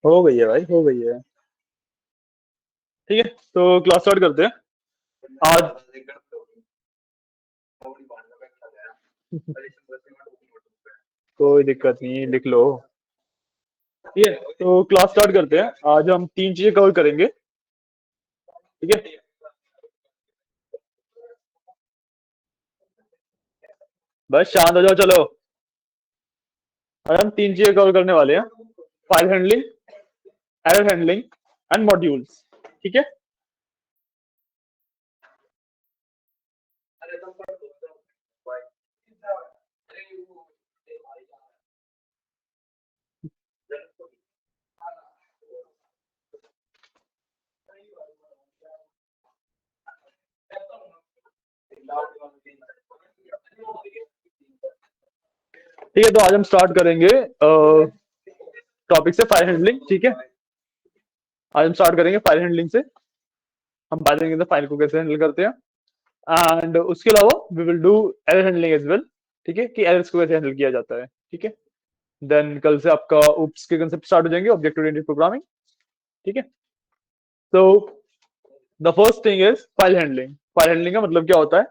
हो गई है भाई, हो गई है। ठीक है, तो क्लास स्टार्ट करते हैं आज। कोई दिक्कत नहीं, लिख लो। ठीक है, तो क्लास स्टार्ट करते हैं। आज हम तीन चीजें कवर करेंगे। ठीक है, बस शांत हो जाओ, चलो। आज हम तीन चीजें कवर करने वाले हैं। File handling, error handling and modules. ठीक है। ठीक है, तो आज हम स्टार्ट करेंगे टॉपिक से, फाइल हैंडलिंग। ठीक है, आज हम स्टार्ट करेंगे फाइल हैंडलिंग से। हम बात करेंगे फाइल को कैसे हैंडल करते हैं, एंड उसके अलावा we will do error handling as well. ठीक है, कि एरर्स को कैसे हैंडल किया जाता है। ठीक है, देन कल से आपका उप्स के कंसेप्ट स्टार्ट हो जाएंगे, ऑब्जेक्ट ओरिएंटेड प्रोग्रामिंग। ठीक है, तो the first thing is file handling. File handling का मतलब क्या होता है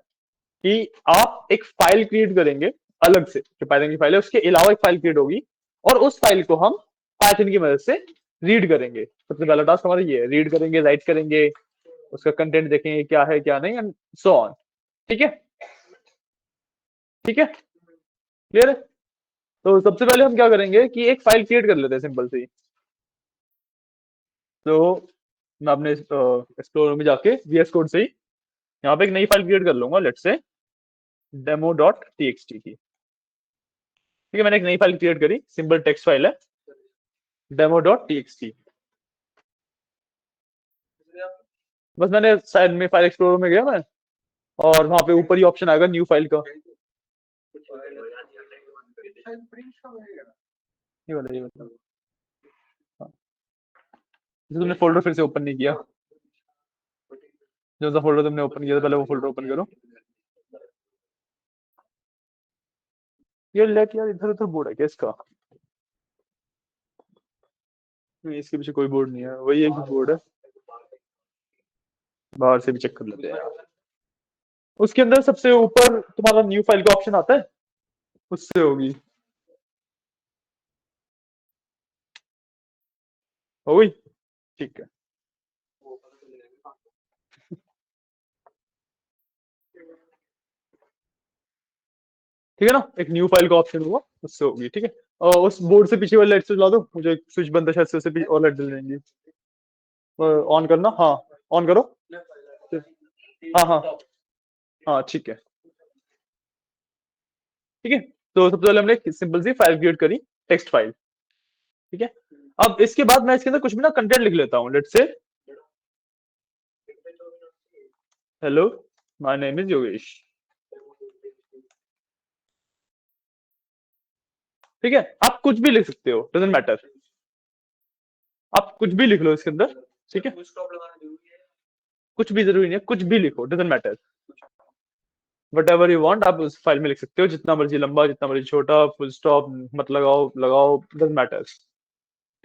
कि आप एक फाइल क्रिएट करेंगे अलग से, जो पाइथन की फाइल है उसके अलावा एक फाइल क्रिएट होगी, और उस फाइल को हम पाइथन की मदद से रीड करेंगे। सबसे पहला टास्क हमारा ये है, रीड करेंगे, राइट करेंगे, उसका कंटेंट देखेंगे क्या है क्या नहीं, एंड सो ऑन। ठीक है, ठीक है, क्लियर है। तो सबसे पहले हम क्या करेंगे कि एक फाइल क्रिएट कर लेते हैं, सिंपल सी। तो मैं अपने एक्सप्लोरर में जाके वीएस कोड से ही यहाँ पे एक नई फाइल क्रिएट कर लूंगा, let's say demo dot TXT की। ठीक है, मैंने एक नई फाइल क्रिएट करी, सिंपल टेक्स्ट फाइल है, डेमो डॉट टीएक्सटी। बस मैंने साइड में फाइल एक्सप्लोरर में गया मैं, और वहां पे ऊपर ही ऑप्शन आएगा न्यू फाइल का। ये वाला, ये वाला। हाँ, जैसे तुमने फोल्डर फिर से ओपन नहीं किया, जो सा फोल्डर तुमने ओपन किया था पहले वो फोल्डर ओपन करो। ये लेट यार, इधर उधर बोर्ड है क्या इसका? नहीं, इसके पीछे कोई बोर्ड नहीं है, वही एक बोर्ड है। बाहर से भी चेक कर लेते हैं यार। उसके अंदर सबसे ऊपर तुम्हारा न्यू फाइल का ऑप्शन आता है, उससे होगी। हो गई, ठीक है। ठीक है ना, एक न्यू फाइल का ऑप्शन हुआ, उससे होगी। ठीक है, और उस बोर्ड से पीछे वाली लाइट से जला दो, मुझे एक स्विच बंद है शायद से, उससे भी और लाइट जल जाएंगी। ऑन करना, हाँ, ऑन करो। हाँ हाँ हाँ, ठीक है। ठीक है, तो सबसे पहले हमने एक सिंपल सी फाइल क्रिएट करी, टेक्स्ट फाइल। ठीक है, अब इसके बाद मैं इसके अंदर कुछ भी ना कंटेंट लिख लेता हूँ, let's say hello, my name is Yogesh. ठीक है, आप कुछ भी लिख सकते हो, डजेंट मैटर। आप कुछ भी लिख लो इसके अंदर। ठीक है, कुछ भी जरूरी नहीं है, कुछ भी लिखो, doesn't matter. What ever you want आप उस फाइल में लिख सकते हो, जितना मर्जी लंबा, जितना मर्जी छोटा, फुल स्टॉप मत लगाओ, लगाओ, डजेंट मैटर।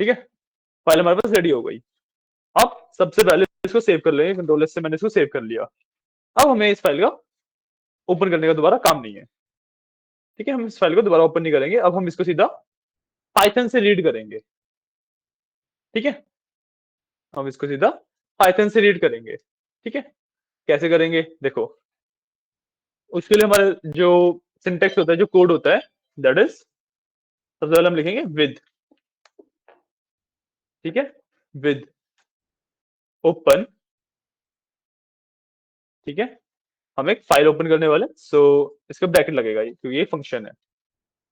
ठीक है, फाइल हमारे पास रेडी हो गई। अब सबसे पहले इसको सेव कर लेंगे, कंट्रोल एस से मैंने इसको सेव कर लिया। अब हमें इस फाइल का ओपन करने का दोबारा काम नहीं है। ठीक है, हम इस फाइल को दोबारा ओपन नहीं करेंगे, अब हम इसको सीधा पाइथन से रीड करेंगे। ठीक है, हम इसको सीधा पाइथन से रीड करेंगे। ठीक है, कैसे करेंगे देखो। उसके लिए हमारा जो सिंटेक्स होता है, जो कोड होता है, दैट इज, सबसे पहले हम लिखेंगे विद। ठीक है, विद ओपन। ठीक है, हम एक फाइल ओपन करने वाले, सो इसका ब्रैकेट लगेगा क्योंकि ये फंक्शन है।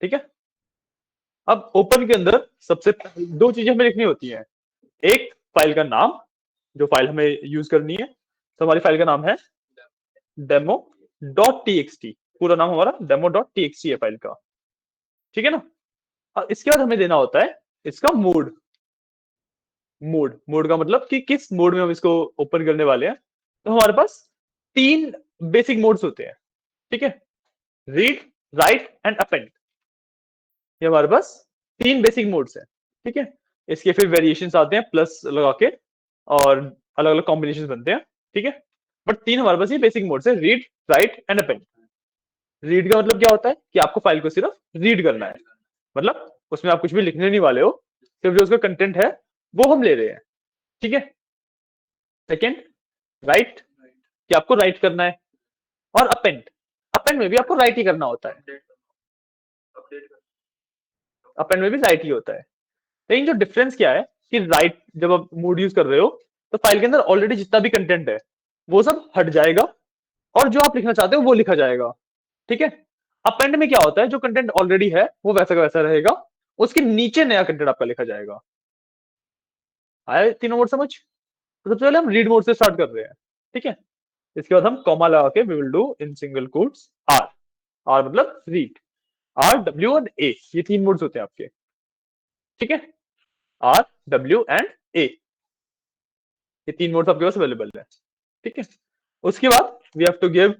ठीक है, अब ओपन के अंदर सबसे दो चीजें हमें लिखनी होती हैं। एक फाइल का नाम, जो फाइल हमें यूज करनी है, तो हमारी फाइल का नाम है डेमो डॉट टीएक्सटी। पूरा नाम हमारा डेमो डॉट टीएक्सटी है फाइल का। ठीक है ना, और इसके बाद हमें देना होता है इसका मोड। मोड का मतलब कि किस मोड में हम इसको ओपन करने वाले हैं। तो हमारे पास तीन बेसिक मोड्स होते हैं। ठीक है, रीड, राइट एंड अपेंड। ये हमारे पास तीन बेसिक मोड्स हैं। ठीक है, इसके फिर वेरिएशंस आते हैं प्लस लगा के, और अलग अलग कॉम्बिनेशन बनते हैं, ठीक है। बट तीन हमारे पास ये बेसिक मोड्स है, read, right and append. Read का मतलब क्या होता है कि आपको फाइल को सिर्फ रीड करना है, मतलब उसमें आप कुछ भी लिखने नहीं वाले हो, सिर्फ जो उसका कंटेंट है वो हम ले रहे हैं, ठीक है। सेकेंड, राइट, कि आपको राइट करना है। और अपेंड, अपेंड में भी आपको राइट ही करना होता है, अपेंड में भी राइट ही होता है। लेकिन जो डिफरेंस क्या है कि राइट जब आप मोड यूज कर रहे हो तो फाइल के अंदर ऑलरेडी जितना भी कंटेंट है वो सब हट जाएगा, और जो आप लिखना चाहते हो वो लिखा जाएगा, ठीक है। अपेंड में क्या होता है, जो कंटेंट ऑलरेडी है वो वैसा का वैसा रहेगा, उसके नीचे नया कंटेंट आपका लिखा जाएगा। आए तीनों मोड समझ? तो सबसे पहले हम रीड मोड से स्टार्ट कर रहे हैं, ठीक है। इसके बाद हम कॉमा लगा के we will do in single quotes R, R मतलब रीड, आर डब्ल्यू और ए, ये तीन मोड्स होते हैं आपके, ठीक है। आर, डब्ल्यू एंड ए, ये तीन मोड्स आपके पास अवेलेबल है, ठीक है। उसके बाद वी हैव टू गिव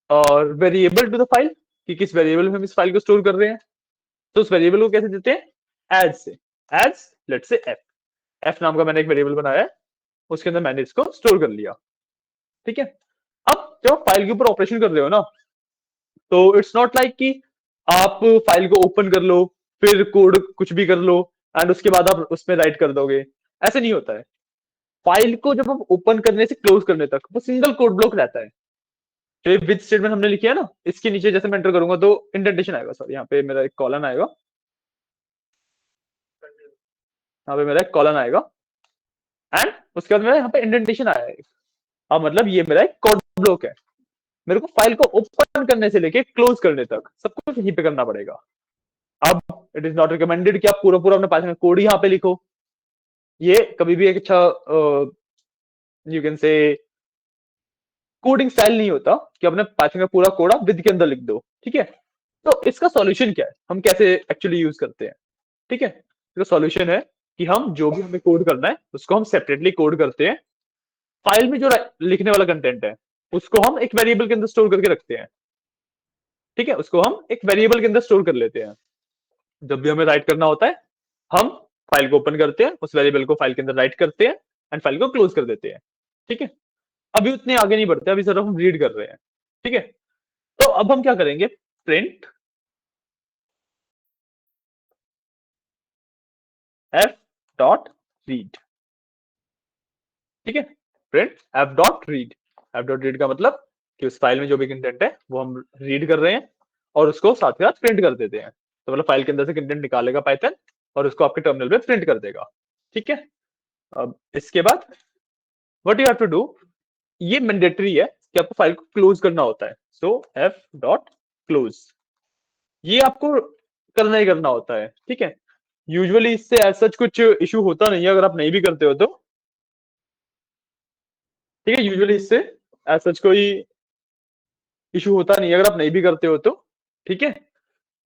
और वेरिएबल टू द फाइल, कि किस वेरिएबल में हम इस फाइल को स्टोर कर रहे हैं। तो उस वेरिएबल को कैसे देते हैं, एज से, as let's say F, F नाम का मैंने एक वेरिएबल बनाया है, उसके अंदर मैंने इसको स्टोर कर लिया, ठीक है। अब जब फाइल के ऊपर ऑपरेशन कर रहे हो ना, तो इट्स नॉट लाइक कि आप फाइल को ओपन कर लो फिर कोड कुछ भी कर लो एंड उसके बाद आप उसमें राइट कर दोगे, ऐसे नहीं होता है। फाइल को जब हम ओपन करने से क्लोज करने तक वो सिंगल कोड ब्लॉक रहता है। जो ये विथ स्टेटमेंट हमने लिखी है ना, इसके नीचे जैसे मैं एंटर करूंगा तो इंडेंटेशन आएगा, सॉरी यहाँ पे मेरा एक कॉलन आएगा, यहाँ पे मेरा एक कॉलन आएगा एंड उसके बाद मेरा यहाँ पे इंडेंटेशन आया है। अब मतलब ये मेरा एक कोड ब्लॉक है, मेरे को फाइल को ओपन करने से लेके क्लोज करने तक सब कुछ यहीं पे करना पड़ेगा। अब इट इज नॉट रिकमेंडेड कि आप पूरा पूरा अपने पाइथन का कोड यहाँ पे लिखो, ये कभी भी एक अच्छा you can say coding style नहीं होता कि अपने पाइथन का पूरा कोड आप विद के अंदर लिख दो, ठीक है। तो इसका सॉल्यूशन क्या है, हम कैसे एक्चुअली यूज करते हैं, ठीक है। इसका सॉल्यूशन है कि हम जो भी हमें कोड करना है उसको हम सेपरेटली कोड करते हैं, फाइल में जो लिखने वाला कंटेंट है उसको हम एक वेरिएबल के अंदर स्टोर करके रखते हैं, ठीक है। उसको हम एक वेरिएबल के अंदर स्टोर कर लेते हैं, जब भी हमें राइट करना होता है हम फाइल को ओपन करते हैं, उस वेरिएबल को फाइल के अंदर राइट करते हैं एंड फाइल को क्लोज कर देते हैं, ठीक है। अभी उतने आगे नहीं बढ़ते, अभी सिर्फ हम रीड कर रहे हैं, ठीक है। तो अब हम क्या करेंगे, प्रिंट एफ डॉट रीड, ठीक है। Print F dot read, F dot read का मतलब कि उस फाइल में जो भी कंटेंट है वो हम रीड कर रहे हैं और उसको साथ के साथ प्रिंट कर देते हैं, तो मतलब फाइल के अंदर से कंटेंट निकालेगा पाइथन और उसको आपके टर्मिनल पे प्रिंट कर देगा, ठीक है। अब इसके बाद what you have to do, ये मैंडेटरी है कि आपको फाइल को क्लोज करना होता है, सो एफ डॉट क्लोज, ये आपको करना ही करना होता है, ठीक है। यूजुअली इससे एज सच कुछ इशू होता नहीं है अगर आप नहीं भी करते हो तो, ठीक है। यूजुअली इससे एज सच कोई इशू होता नहीं है अगर आप नहीं भी करते हो तो, ठीक है।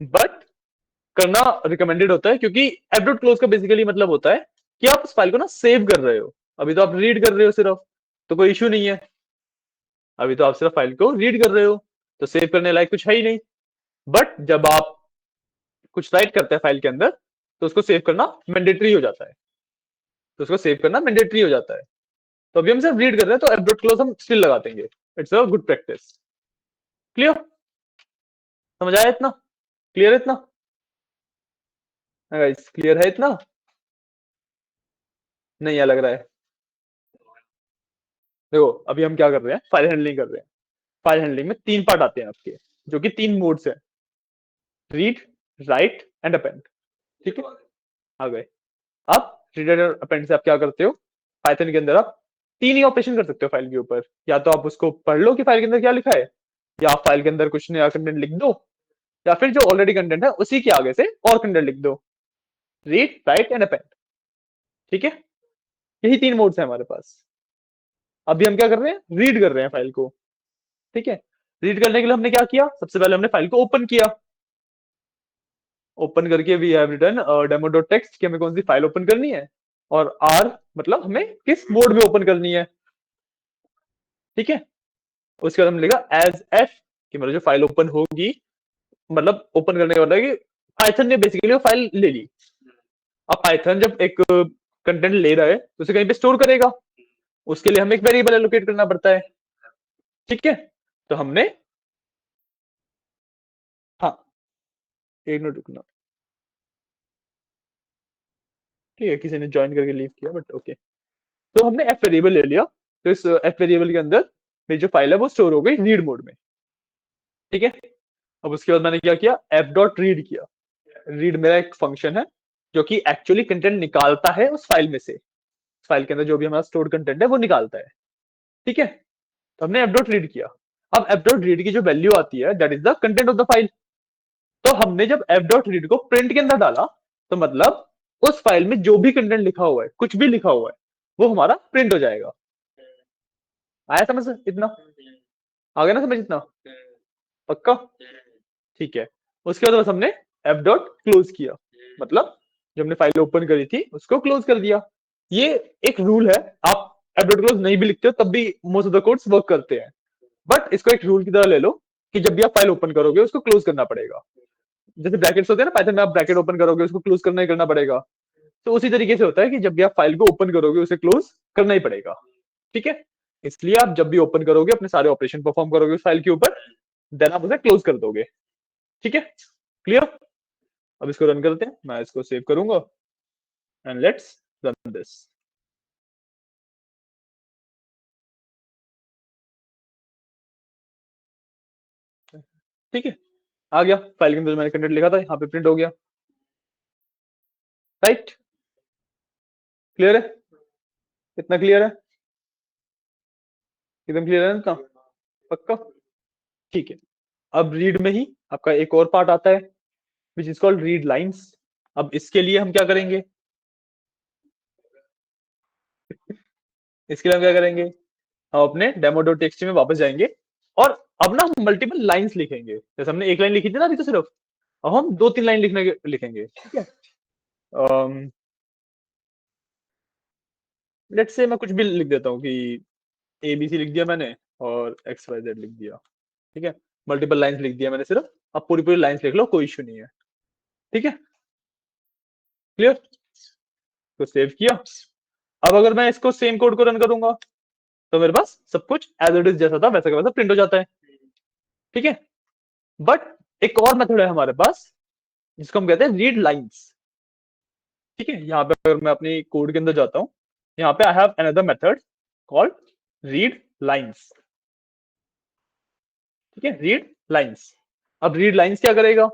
बट करना रिकमेंडेड होता है क्योंकि एफ डॉट क्लोज का बेसिकली मतलब होता है कि आप उस फाइल को ना सेव कर रहे हो, अभी तो आप रीड कर रहे हो सिर्फ, तो कोई इशू नहीं है, अभी तो आप सिर्फ फाइल को रीड कर रहे हो तो सेव करने लायक कुछ है ही नहीं। बट जब आप कुछ राइट करते हैं फाइल के अंदर तो उसको सेव करना मैंडेटरी हो जाता है, तो उसको सेव करना मैंडेटरी हो जाता है। तो अभी हम सिर्फ रीड कर रहे हैं तो एफ डॉट क्लोज हम स्टिल लगा देंगे, it's a good practice. Clear, समझ आया इतना, क्लियर है इतना गाइस, क्लियर है इतना, नहीं है लग रहा है। देखो अभी हम क्या कर रहे हैं, फाइल हैंडलिंग कर रहे हैं। फाइल हैंडलिंग में तीन पार्ट आते हैं आपके, जो कि तीन मोड्स हैं, रीड, राइट एंड अपेंड, ठीक है। आ गए। अब रीड एंड अपेंड से आप क्या करते हो, पाइथन के अंदर आप तीन ही ऑपरेशन कर सकते हो फाइल के ऊपर, या तो आप उसको पढ़ लो कि फाइल के अंदर क्या लिखा है, या आप फाइल के अंदर कुछ नया कंटेंट लिख दो, या फिर जो ऑलरेडी कंटेंट है उसी के आगे से और कंटेंट लिख दो, रीड, राइट एंड अपेंड, ठीक है। यही तीन मोड्स है हमारे पास। अभी हम क्या कर रहे हैं, रीड कर रहे हैं फाइल को, ठीक है। रीड करने के लिए हमने क्या किया, सबसे पहले हमने फाइल को ओपन किया, ओपन करके we have written demo dot text कि हमें कौन सी फाइल ओपन करनी है, और आर मतलब हमें किस मोड में ओपन करनी है, ठीक है। उसके बाद हमने लिखा एज एफ कि मतलब जो फाइल ओपन होगी, मतलब ओपन करने का मतलब कि पाइथन ने बेसिकली वो फाइल ले ली। अब पाइथन जब एक कंटेंट ले रहा है तो उसे कहीं पे स्टोर करेगा, उसके लिए हमें एक वेरिएबल एलोकेट करना पड़ता है। ठीक है, तो हमने, हाँ एक मिनट रुकना, ठीक है किसी ने ज्वाइन करके लीव किया बट ओके। तो हमने एफ वेरिएबल ले लिया, तो इस एफ वेरिएबल के अंदर मेरी जो फाइल है वो स्टोर हो गई रीड मोड में। ठीक है, अब उसके बाद मैंने क्या किया, एफ डॉट रीड किया। रीड मेरा एक फंक्शन है जो कि एक्चुअली कंटेंट निकालता है उस फाइल में से, फाइल के अंदर जो भी हमारा स्टोर कंटेंट है वो निकालता है। ठीक है, तो हमने एफ डॉट रीड किया। अब एफ डॉट रीड की जो वैल्यू आती है that is the content of the file. तो हमने जब एफ डॉट रीड को प्रिंट के अंदर डाला तो मतलब उस फाइल में जो भी कंटेंट लिखा हुआ है, कुछ भी लिखा हुआ है, वो हमारा प्रिंट हो जाएगा। आया समझ इतना? आ गया ना समझ इतना? पक्का? ठीक है, उसके बाद बस हमने एफ डॉट क्लोज किया, मतलब जो हमने फाइल ओपन करी थी उसको क्लोज कर दिया। ये एक रूल है, आप एफ डॉट क्लोज नहीं भी लिखते हो तब भी most of the codes work करते हैं, बट इसको एक रूल की तरह ले लो कि जब भी आप फाइल ओपन करोगे उसको क्लोज करना पड़ेगा। जैसे ब्रैकेट्स होते हैं ना पाइथन में, आप ब्रैकेट ओपन करोगे उसको क्लोज करना ही करना पड़ेगा, तो उसी तरीके से होता है कि जब भी आप फाइल को ओपन करोगे उसे क्लोज करना ही पड़ेगा। ठीक है, इसलिए आप जब भी ओपन करोगे अपने सारे ऑपरेशन परफॉर्म करोगे उस फाइल के ऊपर, देन आप उसे क्लोज कर दोगे। ठीक है, क्लियर? अब इसको रन करते हैं, मैं इसको सेव करूंगा एंड लेट्स रन दिस। ठीक है, आ गया फाइल के अंदर मैंने कंटेंट लिखा था यहाँ पे प्रिंट हो गया। राइट, क्लियर है? कितना क्लियर है? एकदम क्लियर है ना? पक्का? ठीक है, अब रीड में ही आपका एक और पार्ट आता है which is called read lines. अब इसके लिए हम क्या करेंगे, इसके लिए हम क्या करेंगे, हम अपने डेमो डॉट टेक्स्ट में वापस जाएंगे और अब ना हम मल्टीपल लाइंस लिखेंगे। जैसे हमने एक लाइन लिखी थी ना अभी तो सिर्फ, अब हम 2-3 लाइन लिखेंगे। ठीक है, लेट्स से मैं कुछ भी लिख देता हूँ कि ए बी सी लिख दिया मैंने और एक्स वाई जेड लिख दिया। ठीक है, मल्टीपल लाइंस लिख दिया मैंने सिर्फ, अब पूरी पूरी लाइंस लिख लो, कोई इश्यू नहीं है। ठीक है, क्लियर? तो सेव किया। अब अगर मैं इसको सेम कोड को रन करूंगा तो मेरे पास सब कुछ एज इट इज जैसा था वैसा का वैसा प्रिंट हो जाता है। ठीक है, बट एक और मेथड है हमारे पास जिसको हम कहते हैं रीड लाइंस। ठीक है, यहाँ पे अगर मैं अपनी कोड के अंदर जाता हूँ, यहाँ पे I have another method called read lines. ठीक है, रीड लाइंस। अब रीड लाइंस क्या करेगा,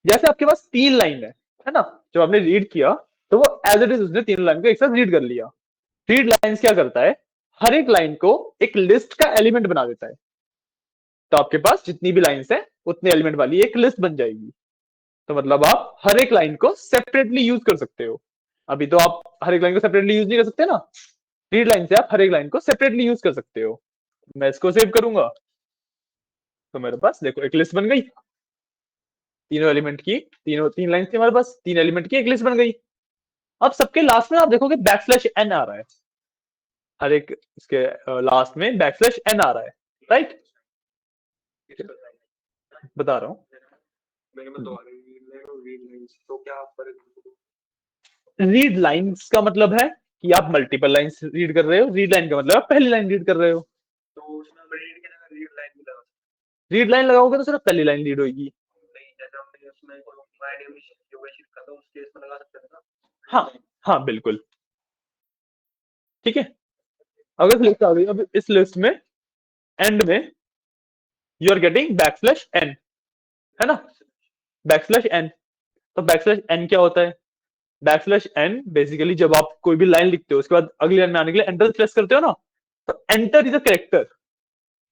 जैसे आपके पास 3 लाइन है ना, जब आपने रीड किया तो वो एज इट इज उसने 3 लाइन को एक साथ रीड कर लिया। रीड लाइंस क्या करता है, हर एक लाइन को एक लिस्ट का एलिमेंट बना देता है। तो आपके पास जितनी भी लाइंस है उतने एलिमेंट वाली एक लिस्ट बन जाएगी। तो मतलब आप हर एक लाइन को सेपरेटली यूज कर सकते हो। अभी तो आप हर एक लाइन को सेपरेटली यूज नहीं कर सकते ना, रीड लाइन से आप हर एक लाइन को सेपरेटली यूज कर सकते हो। मैं इसको सेव करूंगा तो मेरे पास देखो एक लिस्ट बन गई, तीनों एलिमेंट की, तीन लाइन थी हमारे पास, 3 एलिमेंट की एक लिस्ट बन गई। अब सबके लास्ट में आप देखोगे बैकस्लैश एन आ रहा है, हर एक इसके लास्ट में बैकस्लैश एन आ रहा है। राइट, बता रहा हूँ। रीड लाइंस का मतलब है कि आप मल्टीपल लाइंस रीड कर रहे हो, रीड लाइन का मतलब आप पहली लाइन रीड कर रहे हो। तो उसमें रीड की जगह रीड लाइन भी लगा, रीड लाइन लगाओगे तो सिर्फ पहली लाइन रीड होगी। हाँ हाँ बिल्कुल। ठीक है, अगर इस लिस्ट आ गई, अब इस लिस्ट में एंड में you are getting backslash N, है ना, बैकस्लैश एन। तो बैकस्लैश एन क्या होता है, बैकस्लैश एन बेसिकली जब आप कोई भी लाइन लिखते हो उसके बाद अगली लाइन में आने के लिए एंटर प्रेस करते हो ना, तो एंटर इज अ कैरेक्टर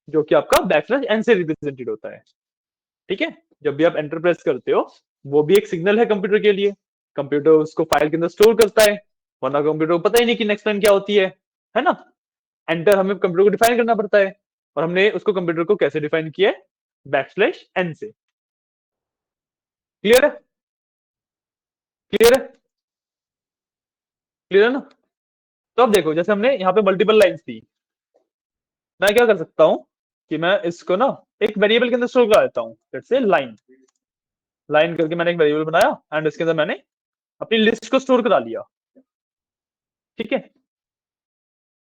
जो कि आपका बैकस्लैश एन से रिप्रेजेंटेड होता है। ठीक है, जब भी आप एंटर प्रेस करते हो वो भी एक सिग्नल है कंप्यूटर के लिए, कंप्यूटर उसको फाइल के अंदर स्टोर करता है, वरना कंप्यूटर को पता ही नहीं कि नेक्स्ट लाइन क्या होती है ना। एंटर हमें कंप्यूटर को डिफाइन करना पड़ता है, और हमने उसको कंप्यूटर को कैसे डिफाइन किया है, बैकस्लैश एन से। क्लियर है? क्लियर है? क्लियर है ना? तो अब देखो जैसे हमने यहाँ पे मल्टीपल लाइंस थी, मैं क्या कर सकता हूँ कि मैं इसको ना एक वेरिएबल के अंदर स्टोर करा देता हूँ, लेट्स से लाइन, लाइन करके मैंने एक वेरिएबल बनाया एंड इसके अंदर मैंने अपनी लिस्ट को स्टोर करा लिया। ठीक है।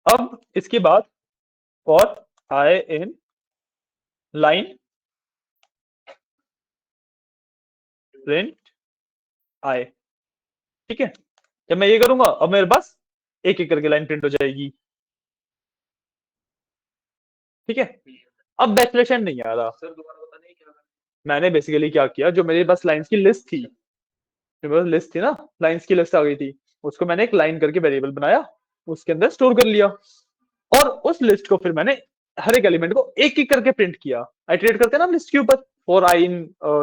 अब इसके बाद for i in line print i, ठीक है। जब मैं ये करूंगा अब मेरे पास एक एक करके लाइन प्रिंट हो जाएगी, ठीक है। अब बैकस्लैश नहीं आ रहा। मैंने बेसिकली क्या किया, जो मेरे पास लाइंस की लिस्ट थी, मेरे पास लिस्ट थी ना, लाइंस की लिस्ट आ गई थी, उसको मैंने एक लाइन करके वेरिएबल बनाया, उसके अंदर स्टोर कर लिया, और उस लिस्ट को फिर मैंने हर एक एलिमेंट को एक एक करके प्रिंट किया। आइटरेट करते हैं ना लिस्ट के ऊपर, फॉर आई इन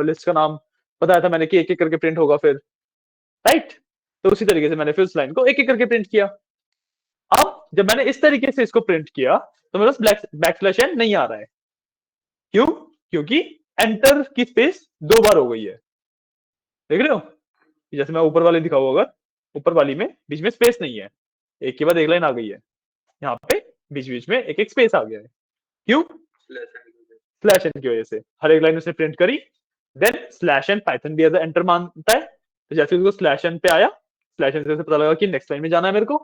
लिस्ट का नाम बताया था मैंने कि एक एक करके प्रिंट होगा फिर, राइट। तो उसी तरीके से मैंने फिर उस लाइन को एक एक करके प्रिंट किया। अब जब मैंने इस तरीके से इसको प्रिंट किया तो मेरे पास बैकस्लैश एन नहीं आ रहा है। क्यों? क्योंकि एंटर की स्पेस 2 बार हो गई है, देख रहे हो। जैसे मैं ऊपर वाले दिखाऊं, अगर ऊपर वाली में बीच में स्पेस नहीं है, एक के बाद एक लाइन आ गई है, यहाँ पे बीच बीच में एक एक स्पेस आ गया है। क्यों? स्लैश एन की वजह से। हर एक लाइन उसने प्रिंट करी, देन स्लैश एन पाइथन भी एज एंटर मानता है, तो जैसे उसको स्लैश एन पे आया, स्लैश एन से पता लगा कि नेक्स्ट लाइन में जाना है मेरे को,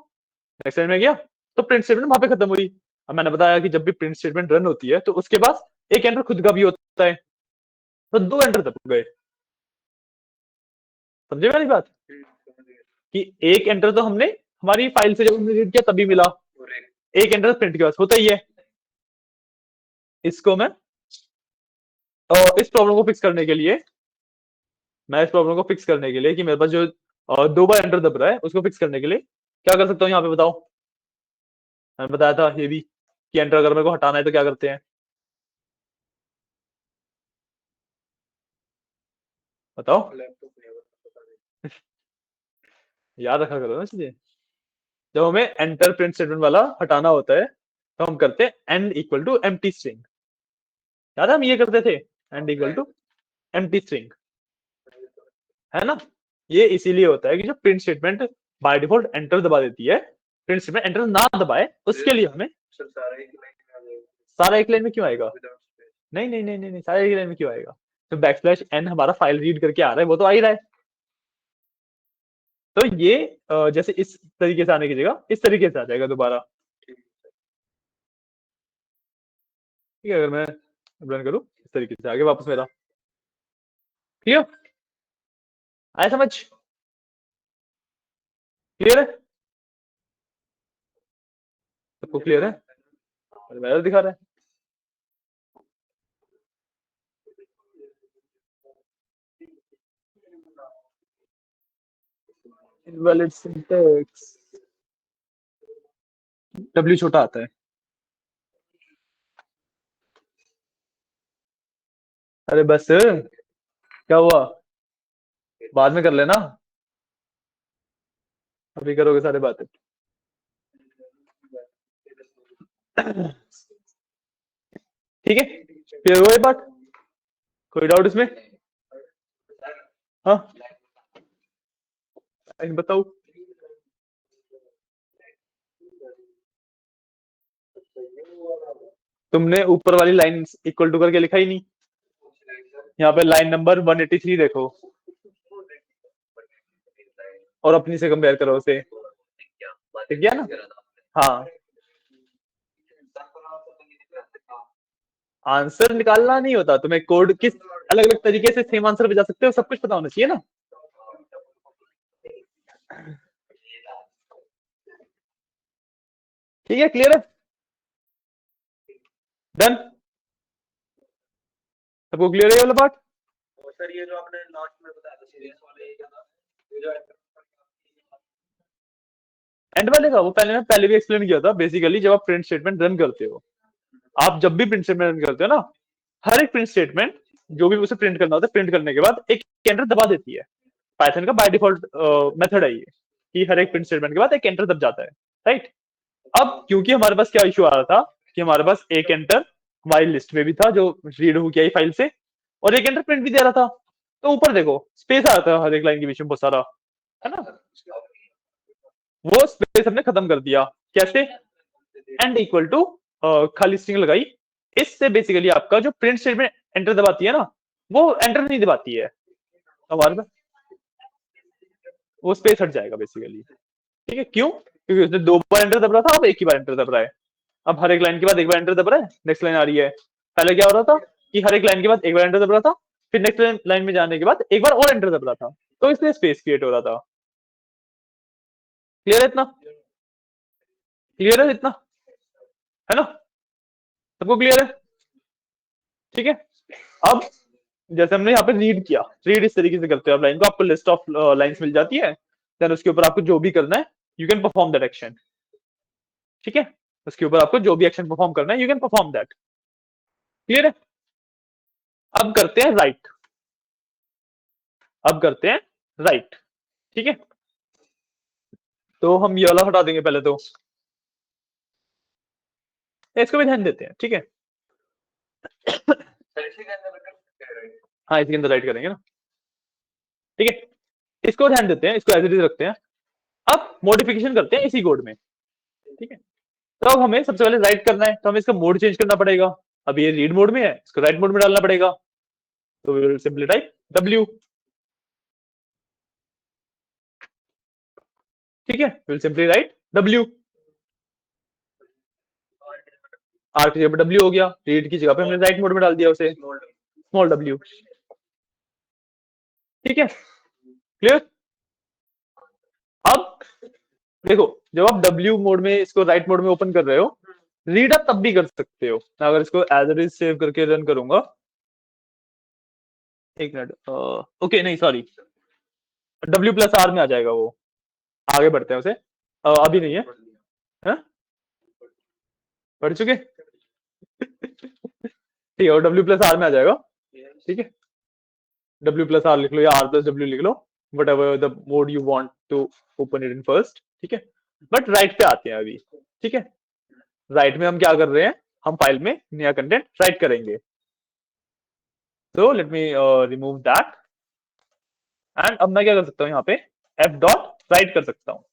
नेक्स्ट लाइन में गया तो प्रिंट स्टेटमेंट वहां पे खत्म हुई। अब मैंने बताया कि जब भी प्रिंट स्टेटमेंट रन होती है तो उसके पास एक एंटर खुद का भी होता है, तो 2 एंटर तब गए। समझे मेरी बात कि एक एंटर तो हमने हमारी फाइल से जब हमने रीड किया तभी मिला, एक एंटर प्रिंट के पास होता ही है। इसको मैं इस प्रॉब्लम को फिक्स करने के लिए, मैं इस प्रॉब्लम को फिक्स करने के लिए कि मेरे पास जो 2 बार एंटर दब रहा है उसको फिक्स करने के लिए क्या कर सकता हूँ यहाँ पे बताओ। मैंने बताया था ये भी कि एंटर अगर मेरे को हटाना है तो क्या करते हैं, बताओ। याद रखा करो ना चीजें। जब हमें एंटर प्रिंट स्टेटमेंट वाला हटाना होता है तो हम करते हैं end equal to empty string. याद है हम ये करते थे, end equal to empty string, है ना। ये इसीलिए होता है कि जो print statement by default enter दबा देती है, प्रिंट स्टेटमेंट एंटर ना दबाए उसके लिए हमें सारा एक लाइन में क्यों आएगा, नहीं नहीं नहीं नहीं, नहीं सारा एक लाइन में क्यों आएगा, तो बैकस्लैश एन हमारा फाइल रीड करके आ रहा है, वो तो आ ही रहा है। तो ये जैसे इस तरीके से आने की जगह इस तरीके से आ जाएगा दोबारा, ठीक है। अगर मैं रन करूं इस तरीके से आगे वापस मेरा क्लियर, आया समझ, क्लियर है सबको, क्लियर है। मेरा दिखा रहा है इनवैलिड सिंटैक्स, डब्ल्यू छोटा आता है। अरे बस क्या हुआ, बाद में कर लेना, अभी करोगे सारे बातें। ठीक है, क्लियर हुआ ये बात, कोई डाउट इसमें? हाँ बताओ। तुमने ऊपर वाली लाइन इक्वल टू करके लिखा ही नहीं, यहाँ पे लाइन नंबर 183 देखो और अपनी से कंपेयर करो उसे, ठीक है ना। हाँ, आंसर निकालना नहीं होता, तुम्हें कोड किस अलग अलग तरीके से सेम आंसर बजा सकते हो, सब कुछ पता होना चाहिए ना। ठीक है, क्लियर है, डन, सबको क्लियर है ये वाला पार्ट। सर ये जो आपने लास्ट में बताया था सीरियस वाले, ये क्या था, ये जो एंड वाले का, वो पहले भी एक्सप्लेन किया था। बेसिकली जब आप प्रिंट स्टेटमेंट रन करते हो, आप जब भी प्रिंट स्टेटमेंट रन करते हो ना, हर एक प्रिंट स्टेटमेंट जो भी उसे प्रिंट करना होता है, प्रिंट करने के बाद एक एंटर दबा देती है। पाइथन का बाय डिफॉल्ट मेथड है ये कि हर एक प्रिंट स्टेटमेंट के बाद एक एंटर दब जाता है, राइट। अब क्योंकि हमारे पास क्या इश्यू आ रहा था कि हमारे पास एक एंटर हमारी लिस्ट में भी था जो रीड हो गया फाइल से, और एक एंटर प्रिंट भी दे रहा था, तो ऊपर देखो स्पेस आ रहा था हर एक लाइन के बीच में बहुत सारा, है ना। वो स्पेस हमने खत्म कर दिया, कैसे, एंड इक्वल टू खाली स्ट्रिंग लगाई। इससे बेसिकली आपका जो प्रिंट स्टेटमेंट एंटर दबाती है ना, वो एंटर नहीं दबाती है हमारे पास, वो स्पेस हट जाएगा बेसिकली, ठीक है। क्यों? क्योंकि उसने 2 बार एंटर दब रहा था, अब एक ही बार एंटर दब रहा है। अब हर एक लाइन के बाद एक बार एंटर दब रहा है, नेक्स्ट लाइन आ रही है। पहले क्या हो रहा था कि हर एक लाइन के बाद एक बार एंटर दब रहा था, फिर नेक्स्ट लाइन में जाने के बाद एक बार और एंटर दब रहा था, तो इसलिए स्पेस क्रिएट हो रहा था। क्लियर है इतना? क्लियर है इतना? है ना? सबको क्लियर है? ठीक है। अब जैसे हमने यहाँ पे रीड किया, रीड इस तरीके से करते हो आप लाइन को, आपको लिस्ट ऑफ लाइंस मिल जाती है, देन उसके ऊपर आपको जो भी करना है you can perform that action. ठीक है, उसके ऊपर आपको जो भी एक्शन परफॉर्म करना है you can perform that. Clear है? अब करते हैं राइट। अब करते हैं राइट। ठीक है, तो हम ये वाला हटा देंगे पहले तो, इसको भी ध्यान देते हैं। ठीक है, हाँ इसके अंदर राइट करेंगे ना। ठीक है, इसको ध्यान देते हैं, इसको एज इट इज रखते हैं। अब मॉडिफिकेशन करते हैं इसी कोड में। ठीक है, तो अब हमें सबसे पहले राइट करना है, तो हमें इसका मोड चेंज करना पड़ेगा। अब ये रीड मोड में है, इसको राइट मोड में डालना पड़ेगा, तो we will simply type W। ठीक है, will simply write W। R की जगह W हो गया, रीड की जगह पे हमने राइट मोड में डाल दिया उसे, स्मॉल W। ठीक है, क्लियर? अब देखो, जब आप W मोड में इसको राइट मोड में ओपन कर रहे हो, रीड आप तब भी कर सकते हो। मैं अगर इसको एज इट इज सेव करके रन करूंगा, एक मिनट, ओके नहीं सॉरी, W+R में आ जाएगा वो। आगे बढ़ते हैं उसे, अभी नहीं है, हाँ? पढ़ चुके? ठीक है, और W+R में आ जाएगा। ठीक है, W+R लिख लो या R+W लिख लो, whatever the mode you want to open it in first. ठीक है, बट राइट पे आते हैं अभी। ठीक है, राइट में हम क्या कर रहे हैं, हम फाइल में नया कंटेंट राइट करेंगे। So let me remove that, and अब मैं क्या कर सकता हूँ यहाँ पे, F.राइट कर सकता हूँ।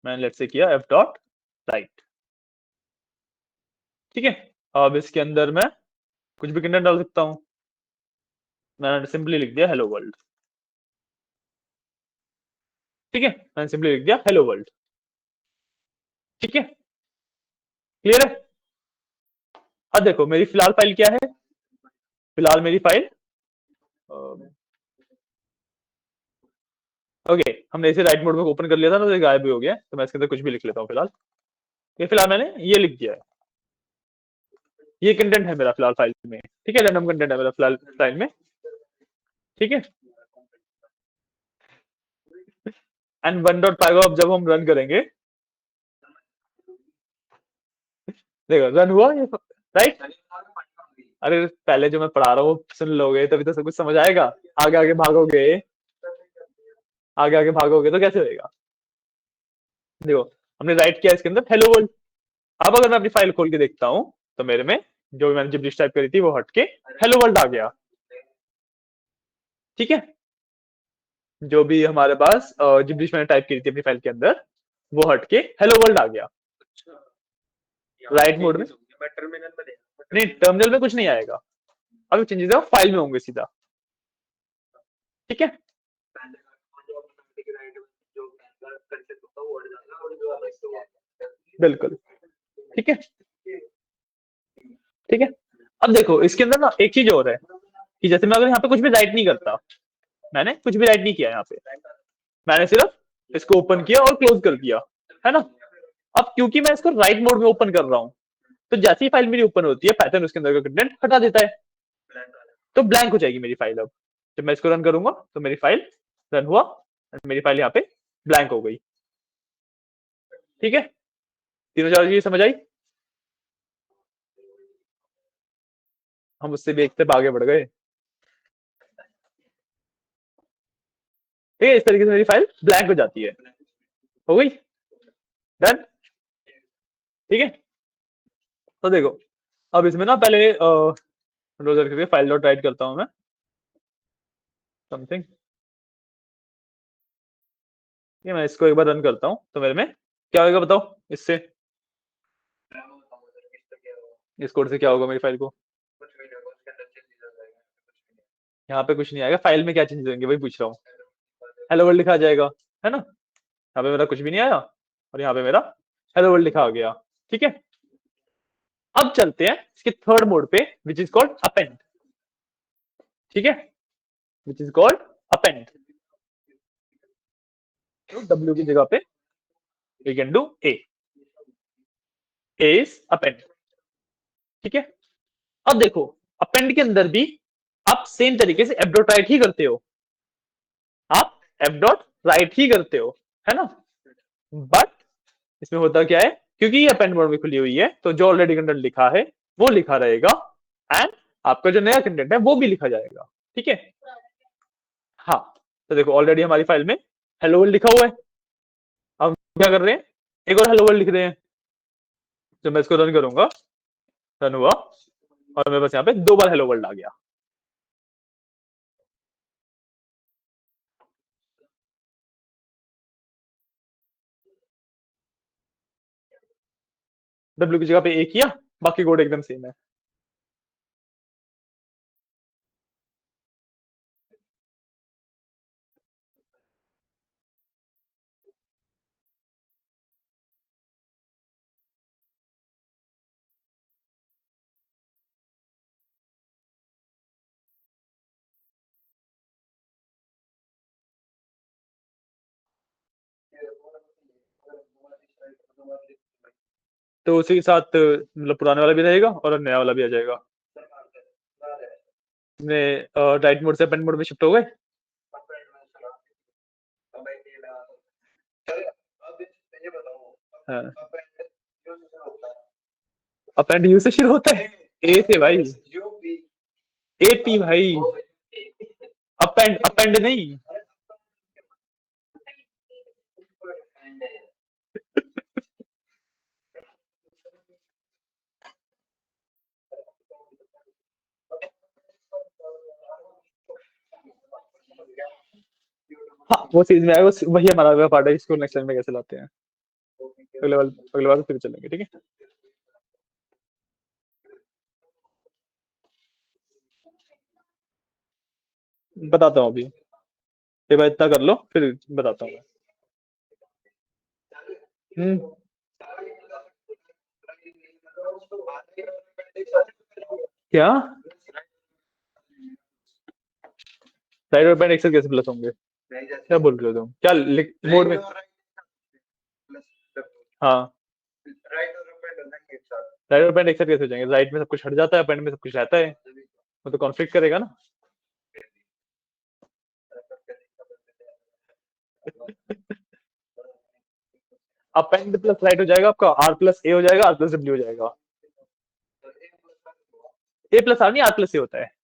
मैंने लेट से किया F.राइट। ठीक है, अब इसके अंदर मैं कुछ भी कंटेंट डाल सकता हूँ। मैंने सिंपली लिख दिया हेलो वर्ल्ड। ठीक है, मैंने सिंपली लिख दिया हेलो वर्ल्ड। ठीक है, क्लियर है? अब देखो मेरी फिलहाल फाइल क्या है, फिलहाल मेरी फाइल ओके, हमने इसे राइट मोड में ओपन कर लिया था ना, तो ये गायब भी हो गया, तो मैं इसके अंदर कुछ भी लिख लेता हूँ फिलहाल। ये फिलहाल मैंने ये लिख दिया है, ये कंटेंट है मेरा फिलहाल फाइल में। ठीक है, रैंडम कंटेंट है मेरा फिलहाल फाइल में। ठीक है, एंड 1.5 अब जब हम रन करेंगे, देखो रन हुआ ये, राइट? अरे पहले जो मैं पढ़ा रहा हूँ सुन लोगे तभी तो सब कुछ समझ आएगा। आगे आगे भागोगे, आगे आगे भागोगे तो कैसे होएगा? देखो, हमने राइट किया इसके अंदर हेलो वर्ल्ड। अब अगर मैं अपनी फाइल खोल के देखता हूँ, तो मेरे में जो भी मैंने जिब्लिश टाइप करी थी वो हट के हेलो वर्ल्ड आ गया। ठीक है, जो भी हमारे पास जिब्लिश मैंने टाइप करी थी अपनी फाइल के अंदर, वो हट के हेलो वर्ल्ड आ गया राइट मोड में। नहीं, टर्मिनल में कुछ नहीं आएगा, अब चेंजेस है फाइल में होंगे सीधा। ठीक है, बिल्कुल। ठीक है, ठीक है। अब देखो इसके अंदर ना एक चीज और है, कि जैसे मैं अगर यहाँ पे कुछ भी राइट नहीं करता, मैंने कुछ भी राइट नहीं किया यहाँ पे, मैंने सिर्फ इसको ओपन किया और क्लोज कर दिया, है ना? अब क्योंकि मैं इसको राइट मोड में ओपन कर रहा हूँ, तो जैसे ही फाइल मेरी ओपन होती है, पैटर्न उसके अंदर का कंटेंट हटा देता है, तो ब्लैंक हो जाएगी मेरी फाइल। अब जब मैं इसको रन करूंगा तो मेरी फाइल रन हुआ, मेरी फाइल यहाँ पे ब्लैंक हो गई। ठीक है, तीनों चार चीजें समझ आई? हम उससे भी एक स्टेप आगे बढ़ गए। ठीक है, इस तरीके से मेरी फाइल ब्लैंक हो जाती है। हो गई? डन? ठीक है, तो देखो अब इसमें ना पहले ब्राउजर करके फाइल डॉट राइट करता हूं मैं समथिंग। ये मैं इसको एक बार रन करता हूं, तो मेरे में क्या होगा बताओ इससे, इस कोड से क्या होगा मेरी फाइल को? यहाँ पे कुछ नहीं आएगा, फाइल में क्या चेंजेस होंगे वही पूछ रहा हूँ। हेलो वर्ल्ड लिखा आ जाएगा, है ना? यहाँ पे मेरा कुछ भी नहीं आया और यहाँ पे मेरा हेलो वर्ल्ड लिखा आ गया। ठीक है, अब चलते हैं इसके थर्ड मोड पे विच इज कॉल्ड अपेंड। ठीक है, विच इज कॉल्ड अपेंड। तो डब्ल्यू की जगह पे we can do A is append. ठीक है, अब देखो अपेंड के अंदर भी आप सेम तरीके से एफ डॉट राइट ही करते हो, आप एफ डॉट राइट ही करते हो, है ना। बट इसमें होता क्या है, क्योंकि ये अपेंड मोड में खुली हुई है तो जो ऑलरेडी कंटेंट लिखा है वो लिखा रहेगा एंड आपका जो नया कंटेंट है वो भी लिखा जाएगा। ठीक है, हाँ तो देखो ऑलरेडी हमारी फाइल में हेलो वर्ल्ड लिखा हुआ है। अब क्या कर रहे हैं, एक और हेलो वर्ल्ड लिख रहे हैं। जब मैं इसको रन करूंगा, रन हुआ और मेरे पास यहाँ पे 2 बार हेलो वर्ल्ड आ गया। डब्ल्यू की जगह पे ए किया, बाकी कोड एकदम सेम है। तो उसी के साथ मतलब पुराने वाला भी रहेगा और नया वाला भी आ जाएगा। राइट मोड से अपेंड मोड में शिफ्ट हो गए। हाँ, अपेंड यू से शुरू होता है, ए से भाई, ए पी भाई, अपेंड अपेंड नहीं। हाँ वो सीरीज में आएगा, वही हमारा पार्ट है, इसको नेक्स्ट टाइम में कैसे लाते हैं अगले बार फिर चलेंगे। ठीक है, बताता हूँ अभी, ये बार इतना कर लो फिर बताता हूँ। हम्म, क्या राइट और पैंट एक साथ कैसे प्लस होंगे, क्या बोल रहे हो तुम, क्या मोड में। हाँ, राइट और पैंट एक साथ कैसे हो जाएंगे, राइट में सब कुछ हट जाता है, पैंट में सब कुछ रहता है, वो तो कॉन्फ्लिक्ट करेगा ना। अपेंड प्लस राइट हो जाएगा आपका, आर प्लस ए हो जाएगा, आर प्लस डब्ल्यू हो जाएगा। ए प्लस आर नहीं, आर प्लस ए होता है।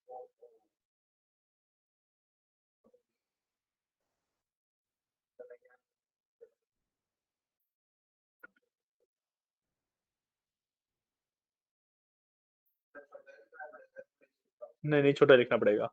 नहीं नहीं, छोटा लिखना पड़ेगा।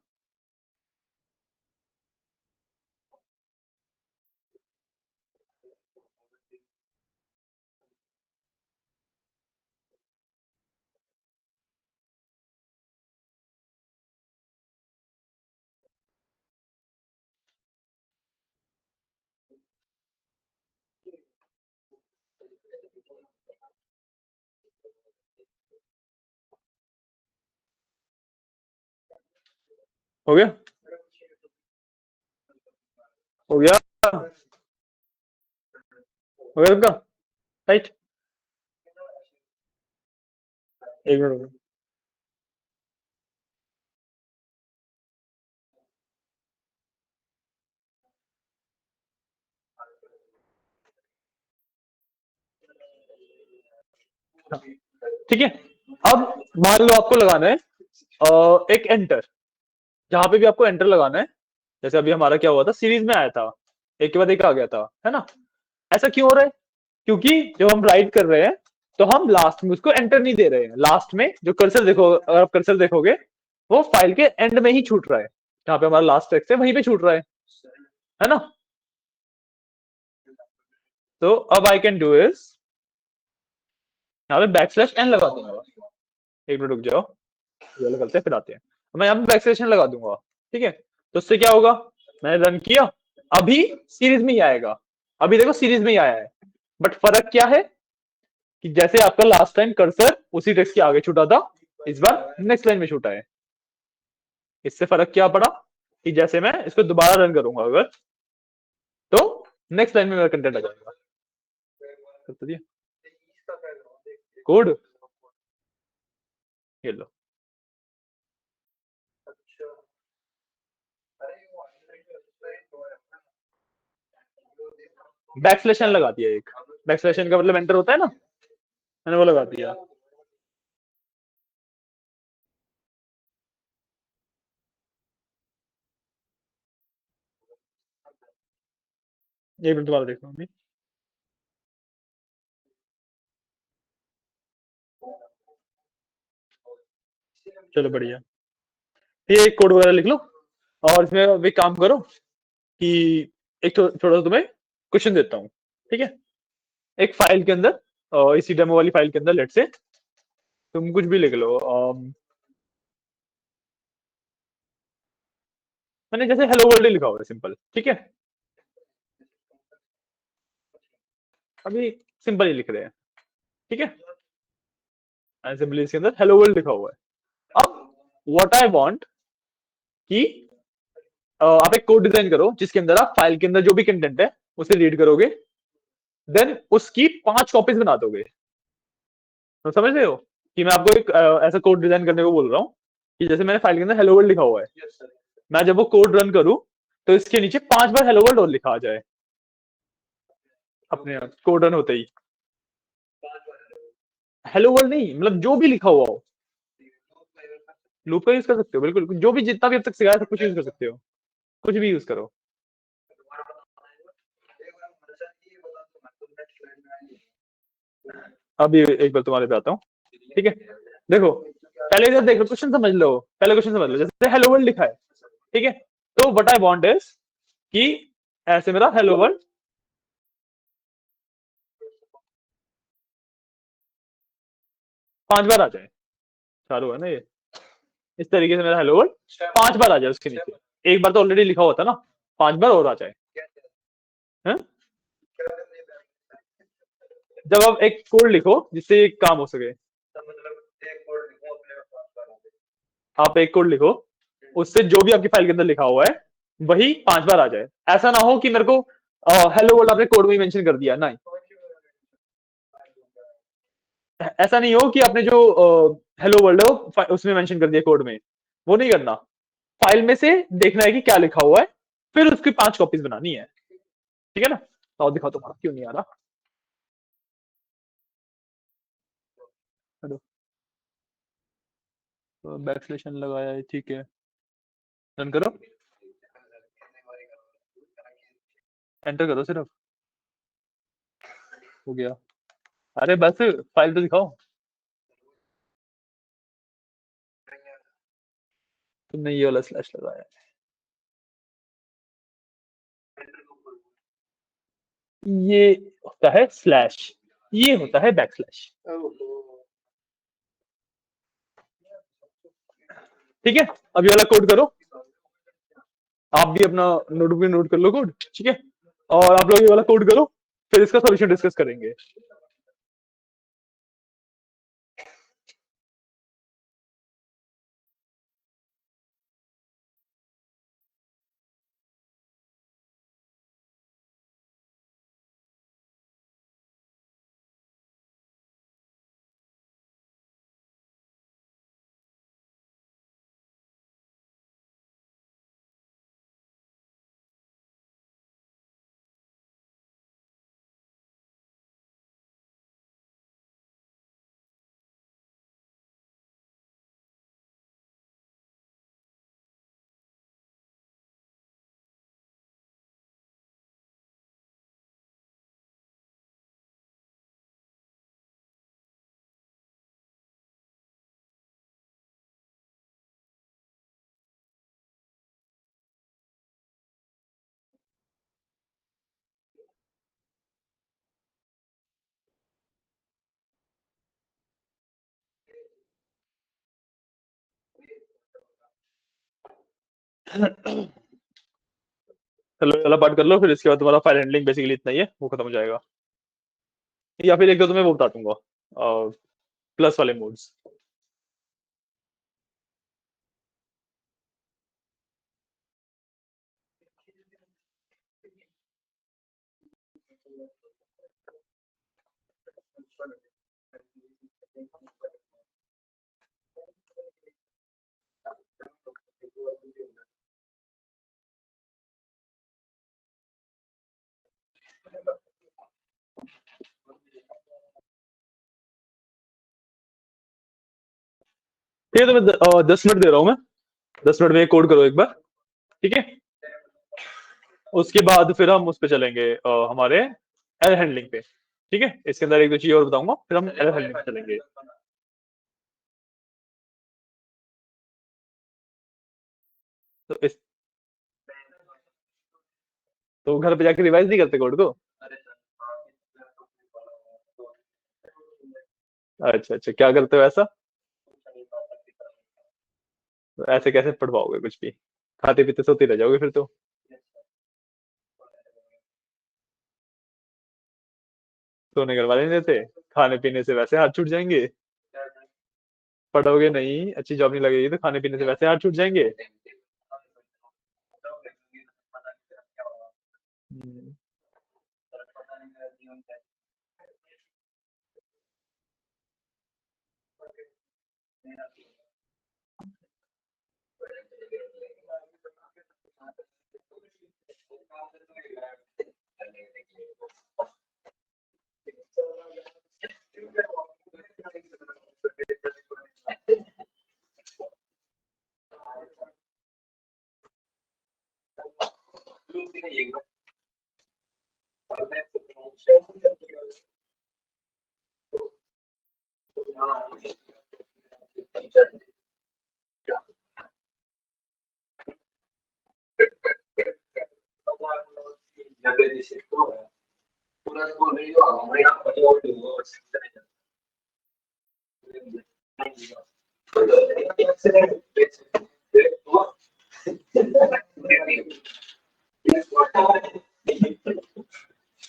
हो गया, हो गया, हो गया आपका राइट। एक मिनट, ठीक है। अब मान लो आपको लगाना है एक एंटर, जहां पे भी आपको एंटर लगाना है, जैसे अभी हमारा क्या हुआ था, सीरीज में आया था, एक के बाद एक आ गया था, है ना। ऐसा क्यों हो रहा है, क्योंकि जब हम राइट कर रहे हैं तो हम लास्ट में उसको एंटर नहीं दे रहे हैं, लास्ट में जो कर्सर देखो, अगर आप कर्सर देखोगे वो फाइल के एंड में ही छूट रहा है, जहां पे हमारा लास्ट टेक्स्ट है वहीं पे छूट रहा है ना। तो अब आई कैन डू इज, यहाँ पे बैक स्लैश एन लगा दूंगा। एक मिनट रुक जाओ, ये करते हैं फिर आते हैं। मैं यहाँ पे बैक स्लैश एन लगा दूंगा। ठीक है, तो उससे क्या होगा, मैंने रन किया, अभी सीरीज में ही आएगा, अभी देखो सीरीज में ही आया है, बट फर्क क्या है कि जैसे आपका लास्ट टाइम कर्सर उसी टेक्स्ट के आगे छूटा था, इस बार नेक्स्ट लाइन में छूटा है। इससे फर्क क्या पड़ा कि जैसे मैं इसको दोबारा रन करूंगा अगर, तो नेक्स्ट लाइन में मेरा कंटेंट आ जाएगा। कर तो दिया कोड, ये लो। बैक स्लैश एन लगा दिया एक, बैक स्लैश एन का मतलब एंटर होता है ना, मैंने वो लगा दिया। एक मिनट दोबारा देखो अभी। चलो बढ़िया, ये एक कोड वगैरह लिख लो, और इसमें अभी काम करो कि एक थोड़ा सा तुम्हें क्वेश्चन देता हूँ, ठीक है। एक फाइल के अंदर, इसी डेमो वाली फाइल के अंदर लेट से तुम कुछ भी लिख लो, मैंने जैसे हेलो वर्ल्ड लिखा हुआ है सिंपल, ठीक है। अभी सिंपल ही लिख रहे हैं, ठीक है। सिंपली इसके अंदर हेलो वर्ल्ड लिखा हुआ है। अब व्हाट आई वांट कि आप एक कोड डिजाइन करो जिसके अंदर आप फाइल के अंदर जो भी कंटेंट है उसे रीड करोगे, देन उसकी 5 कॉपीज बना दोगे। तो समझ रहे हो कि मैं आपको एक ऐसा कोड डिजाइन करने को बोल रहा हूँ कि जैसे मैंने फाइल के अंदर हेलो वर्ल्ड लिखा हुआ है, मैं जब वो कोड रन करूं तो इसके नीचे 5 बार हेलो वर्ल्ड और लिखा आ जाए अपने आप कोड रन होते ही। हेलो वर्ल्ड नहीं, मतलब जो भी लिखा हुआ हो। लूप का यूज कर सकते हो बिल्कुल, जो भी जितना भी अब तक सिखाया सब कुछ यूज कर सकते हो, कुछ भी यूज करो। अभी एक बार तुम्हारे पे आता हूँ, ठीक है। देखो पहले इधर देखो, क्वेश्चन समझ लो, पहले क्वेश्चन समझ लो। जैसे हेलो वर्ल्ड लिखा है, ठीक है, तो व्हाट आई वांट इज कि ऐसे मेरा हेलो वर्ल्ड 5 बार आ जाए। चालू है ना ये, इस तरीके से मेरा हेलो वर्ल्ड 5 बार आ जाए उसके नीचे। एक बार तो ऑलरेडी लिखा हुआ था ना, 5 बार और आ जाए। है? जब आप एक कोड लिखो जिससे एक काम हो सके, आप एक कोड लिखो उससे जो भी आपकी फाइल के अंदर लिखा हुआ है वही 5 बार आ जाए। ऐसा ना हो कि मेरे को हेलो वर्ल्ड आपने कोड में ही मेंशन कर दिया, नहीं। ऐसा नहीं हो कि आपने जो हेलो वर्ल्ड है वो उसमें मेंशन कर दिया कोड में, वो नहीं करना। फाइल में से देखना है कि क्या लिखा हुआ है, फिर उसकी 5 कॉपीज बनानी है, ठीक है ना। तो दिखाओ तुम्हारा क्यों नहीं आ रहा। हेलो, बैक स्लेशन लगाया है, ठीक है। रन करो, एंटर करो सिर्फ, हो गया। अरे बस फाइल तो दिखाओ। तुमने ये वाला स्लैश लगाया है, ये होता है स्लैश, ये होता है बैक स्लैश, ठीक है। अब ये वाला कोड करो, आप भी अपना नोटबुक में नोट कर लो कोड, ठीक है। और आप लोग ये वाला कोड करो, फिर इसका सॉल्यूशन डिस्कस करेंगे। चलो वाला पार्ट कर लो, फिर इसके बाद तुम्हारा फाइल हैंडलिंग बेसिकली इतना ही है, वो खत्म हो जाएगा। या फिर एक दो तुम्हें वो बता दूंगा, प्लस वाले मोड्स। ठीक है, तुम्हें 10 मिनट दे रहा हूँ मैं। 10 मिनट में कोड करो एक बार, ठीक है। उसके बाद फिर हम उस पे चलेंगे, हमारे एरर हैंडलिंग पे। ठीक है, इसके अंदर एक दो चीज और बताऊंगा, फिर हम एरर हैंडलिंग पे चलेंगे। तो इस तो घर पे जाके रिवाइज नहीं करते कोड को? अच्छा अच्छा, क्या करते हो ऐसा? तो ऐसे कैसे पढ़ पाओगे कुछ भी? खाते पीते सोते रह जाओगे फिर तो। सोने घर वाले नहीं देते, खाने पीने से वैसे हाथ छूट जाएंगे। पढ़ोगे नहीं, अच्छी जॉब नहीं लगेगी, तो खाने पीने से वैसे हाथ छूट जाएंगे। हम्म,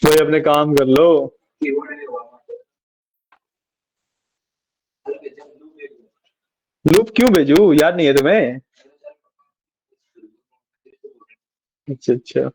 कोई अपने काम कर लो। लूप क्यों भेजू, याद नहीं है तुम्हें? अच्छा अच्छा।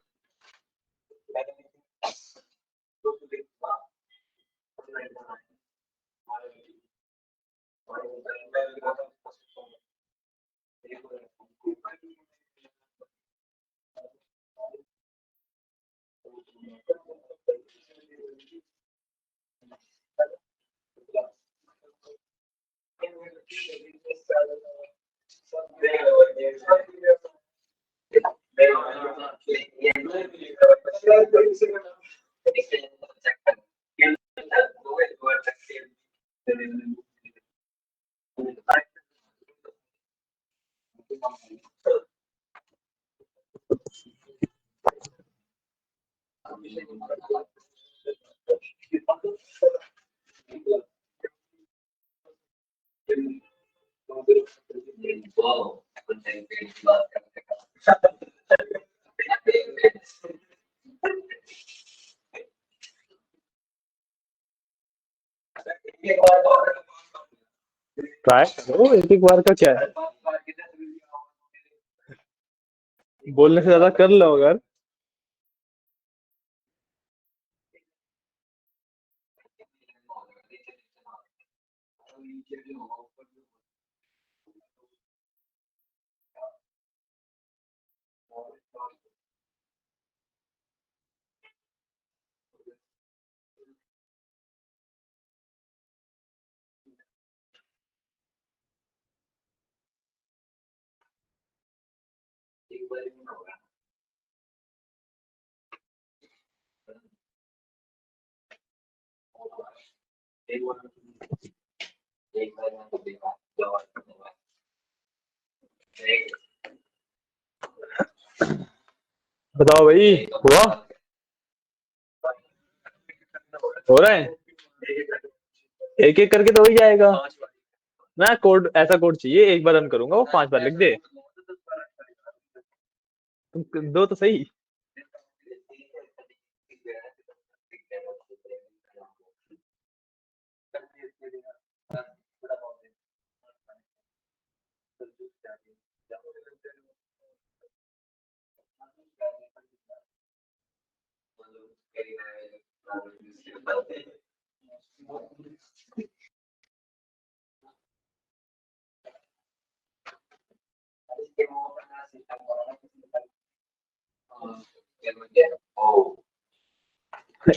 ट्राई करो, एक एक बार का क्या है। बोलने से ज्यादा कर लो अगर। बताओ भाई, हुआ? हो रहा है? एक एक करके तो हो ही जाएगा। मैं कोड, ऐसा कोड चाहिए एक बार रन करूंगा वो 5 बार लिख दे। तुम दो तो सही।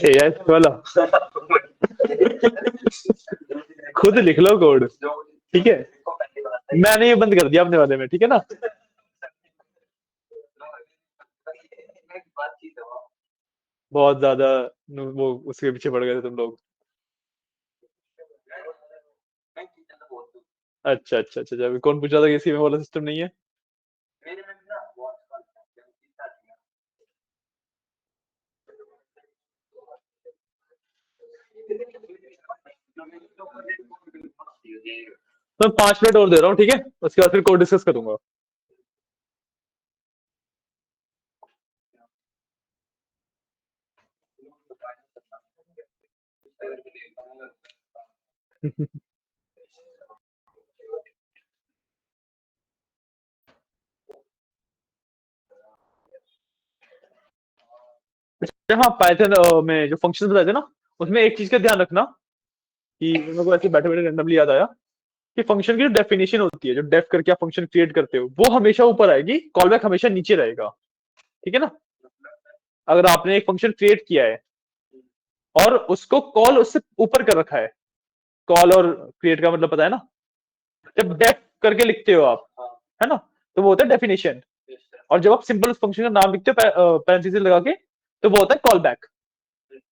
एआई वाला खुद लिख लो कोड, ठीक है। मैंने ये बंद कर दिया अपने वाले में, ठीक है ना। बहुत ज्यादा वो उसके पीछे पड़ गए थे तुम लोग। अच्छा अच्छा अच्छा अच्छा, कौन पूछ रहा था कि इसी में वाला सिस्टम नहीं है। तो मैं 5 मिनट और दे रहा हूँ, ठीक है, उसके बाद फिर कोड डिस्कस करूंगा। हाँ, पाइथन में जो फंक्शन बताए थे ना, उसमें एक चीज का ध्यान रखना कि मेरे को ऐसे बैठे बैठे रैंडमली याद आया कि फंक्शन की जो डेफिनेशन होती है, जो डेफ करके आप फंक्शन क्रिएट करते हो, वो हमेशा ऊपर आएगी, कॉल बैक हमेशा नीचे रहेगा, ठीक है ना। अगर आपने एक फंक्शन क्रिएट किया है और उसको कॉल उससे ऊपर कर रखा है, कॉल और क्रिएट का मतलब पता है ना, जब डेफ करके लिखते हो आप, है ना, तो वो होता है डेफिनेशन। और जब आप सिंपल उस फंक्शन का नाम लिखते हो पैरेंथेसिस लगा के, तो वो होता है कॉल बैक।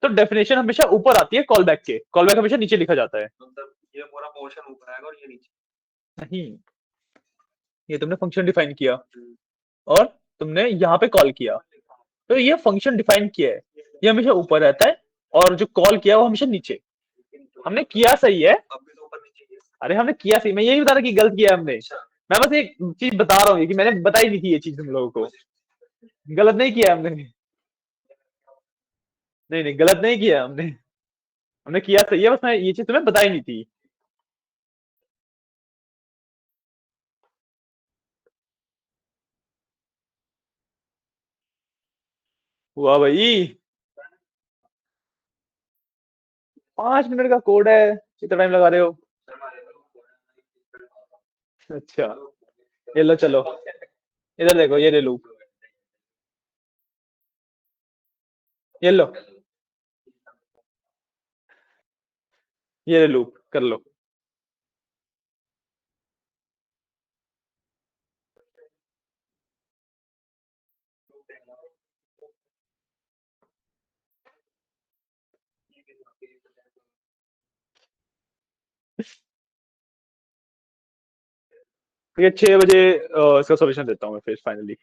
तो डेफिनेशन हमेशा ऊपर आती है कॉल बैक के, कॉल बैक हमेशा नीचे लिखा जाता है। ये पूरा पोर्शन ऊपर आएगा और ये नीचे। नहीं, ये तुमने फंक्शन डिफाइन किया और तुमने यहाँ पे कॉल किया, तो ये फंक्शन डिफाइन किया है, ये हमेशा ऊपर रहता है, और जो कॉल किया वो हमेशा नीचे। हमने किया सही है। अरे हमने किया सही, मैं यही बता रहा कि गलत किया हमने। मैं बस एक चीज बता रहा हूँ कि मैंने बताई नहीं थी ये चीज तुम लोगों को। गलत नहीं किया हमने। नहीं नहीं, गलत नहीं किया हमने। हमने किया सही है, बस मैं ये चीज तुम्हें बताई नहीं थी। हुआ भाई। 5 मिनट का कोड है, इतना टाइम लगा रहे हो। अच्छा, ये लो चलो, इधर देखो, ये ले लूप, ये लो, ये ले लूप कर लो। ठीक है, 6 बजे इसका सॉल्यूशन देता हूँ मैं फिर फाइनली।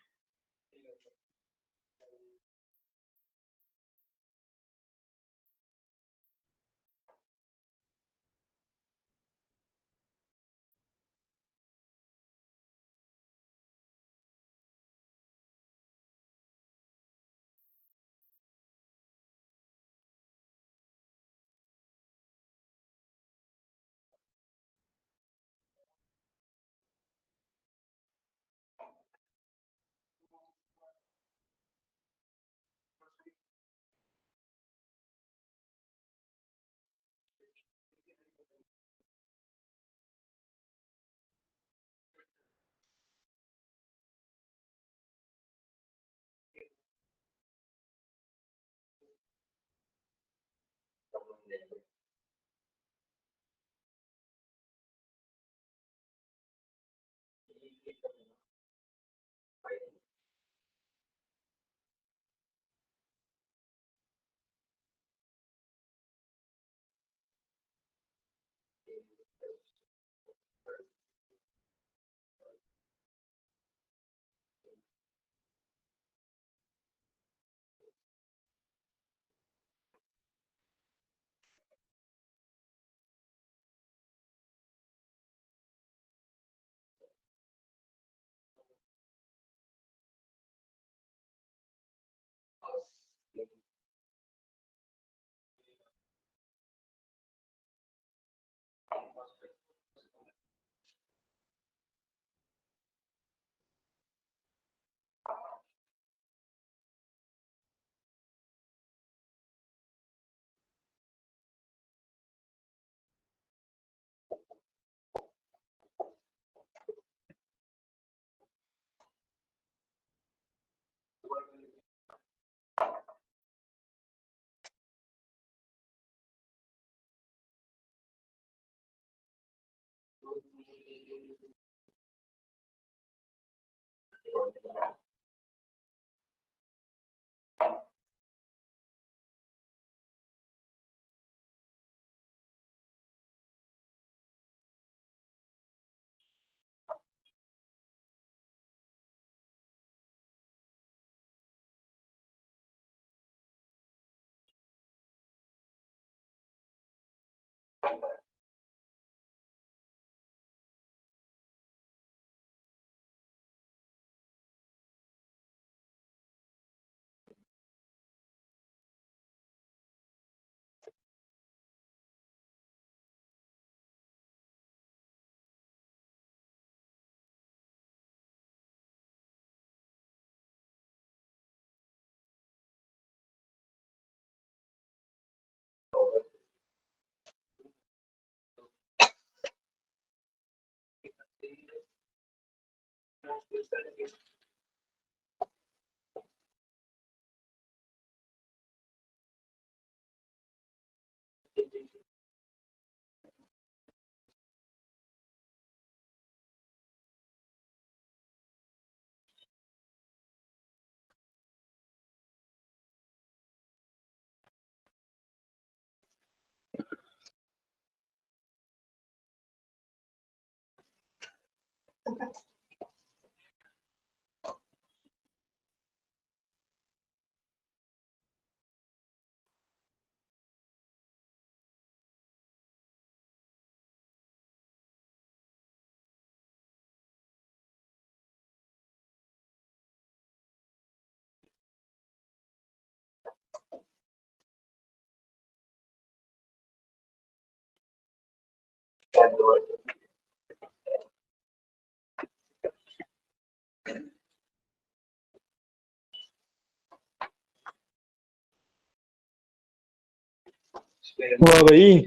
वाह भाई,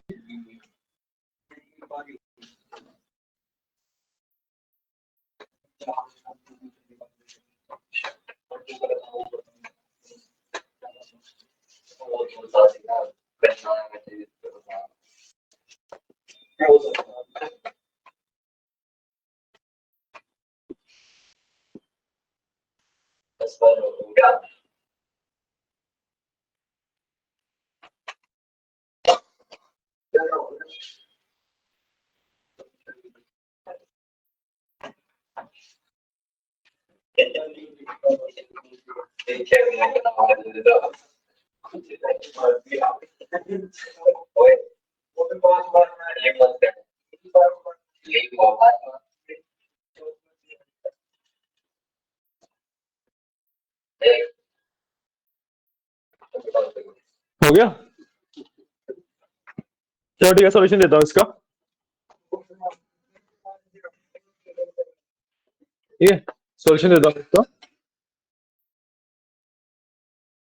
हो गया। चलो ठीक है, सॉल्यूशन देता हूँ इसका। ठीक है, सॉल्यूशन देता हूँ इसका।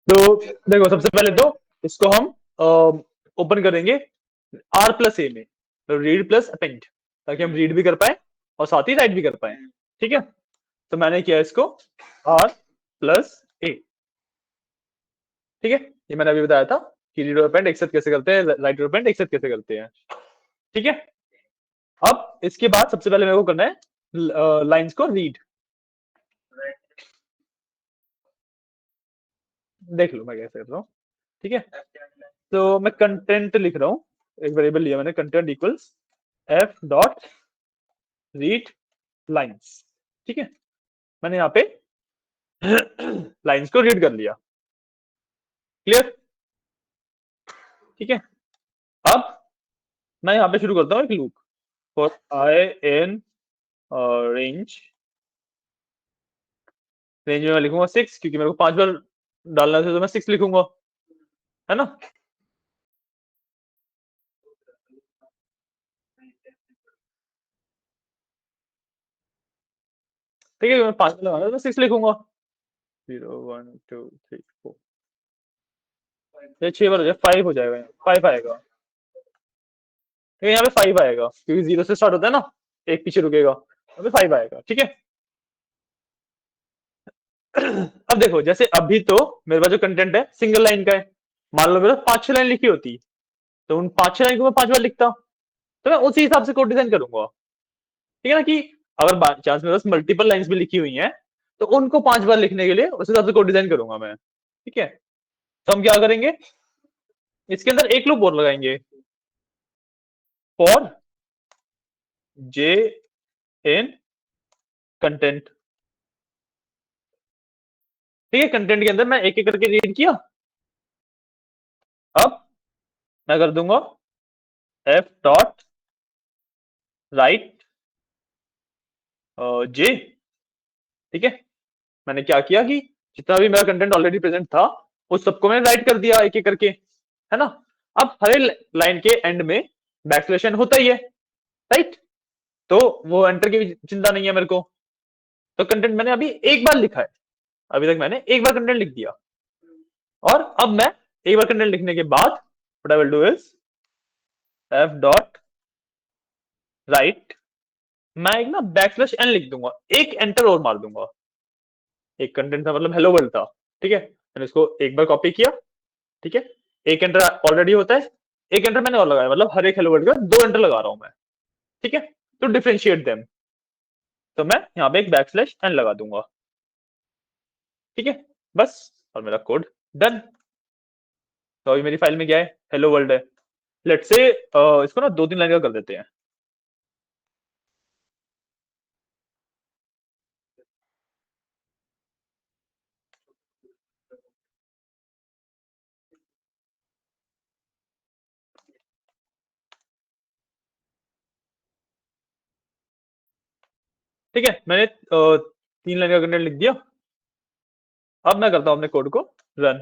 तो देखो, सबसे पहले तो इसको हम ओपन करेंगे आर प्लस ए में, तो रीड प्लस अपेंड, ताकि हम रीड भी कर पाए और साथ ही राइट भी कर पाए। ठीक है, तो मैंने किया इसको आर प्लस ए। ठीक है, ये मैंने अभी बताया था कि रीड और अपेंड एक साथ कैसे करते हैं, राइट और अपेंड एक साथ कैसे करते हैं। ठीक है, अब इसके बाद सबसे पहले मेरे को करना है लाइंस को रीड। देख लो मैं कैसे कर रहा हूँ। ठीक है, तो मैं कंटेंट लिख रहा हूँ, एक वेरिएबल लिया मैंने, content equals F dot read lines. ठीक है, मैंने यहाँ पे लाइंस को रीड कर लिया। क्लियर? ठीक है, अब मैं यहाँ पे शुरू करता हूँ एक loop for i in range. Range में मैं लिखूंगा 6, क्योंकि मेरे को 5 बार डालना था, तो मैं 6 लिखूंगा, है ना। ठीक है, मैं 5 बार लगाना, तो मैं 6 लिखूंगा। 0 1 2 3 4, ये 6 बार हो जाए, 5 हो जाएगा, 5 आएगा। ठीक है, यहाँ पे 5 आएगा, क्योंकि 0 से स्टार्ट होता है ना, एक पीछे रुकेगा, यहाँ पे 5 आएगा। ठीक है, अब देखो, जैसे अभी तो मेरे पास जो कंटेंट है सिंगल लाइन का है, मान लो मेरे 5-6 लाइन लिखी होती, तो उन 5-6 लाइन को मैं 5 बार लिखता, तो मैं उसी हिसाब से कोड डिजाइन करूंगा। ठीक है ना, कि अगर बाई चांस मेरे पास मल्टीपल लाइंस भी लिखी हुई हैं तो उनको 5 बार लिखने के लिए उस हिसाब से कोड डिजाइन करूंगा मैं। ठीक है, तो हम क्या करेंगे, इसके अंदर एक लूप और लगाएंगे, फॉर जे इन कंटेंट। ठीक है, कंटेंट के अंदर मैं एक एक करके रीड किया। अब मैं कर दूंगा एफ डॉट राइट जे। ठीक है, मैंने क्या किया कि जितना भी मेरा कंटेंट ऑलरेडी प्रेजेंट था उस सबको मैंने राइट कर दिया एक एक करके, है ना। अब हर एक लाइन के एंड में बैकस्लैश होता ही है, राइट। तो वो एंटर की भी चिंता नहीं है मेरे को। तो कंटेंट मैंने अभी एक बार लिखा है, अभी तक मैंने एक बार कंटेंट लिख दिया। और अब मैं एक बार कंटेंट लिखने के बाद what I will do is F dot right, मैं एक ना बैकस्लैश एन लिख दूंगा, एक एंटर और मार दूंगा। एक कंटेंट था मतलब हेलो वर्ल्ड था, ठीक है, मैंने इसको एक बार कॉपी किया। ठीक है, एक एंटर ऑलरेडी होता है, एक एंटर मैंने और लगाया, मतलब हर एक हेलो वर्ल्ड का 2 एंटर लगा रहा हूं मैं। ठीक है, टू डिफरेंशिएट देम, तो मैं यहाँ पे एक बैकस्लैश एन लगा दूंगा। ठीक है, बस, और मेरा कोड डन। तो अभी मेरी फाइल में क्या है, हेलो वर्ल्ड है। लेट्स से इसको ना 2-3 लाइन का कर देते हैं। ठीक है, मैंने 3 लाइन का कंटेंट लिख दिया। अब मैं करता हूँ अपने कोड को run.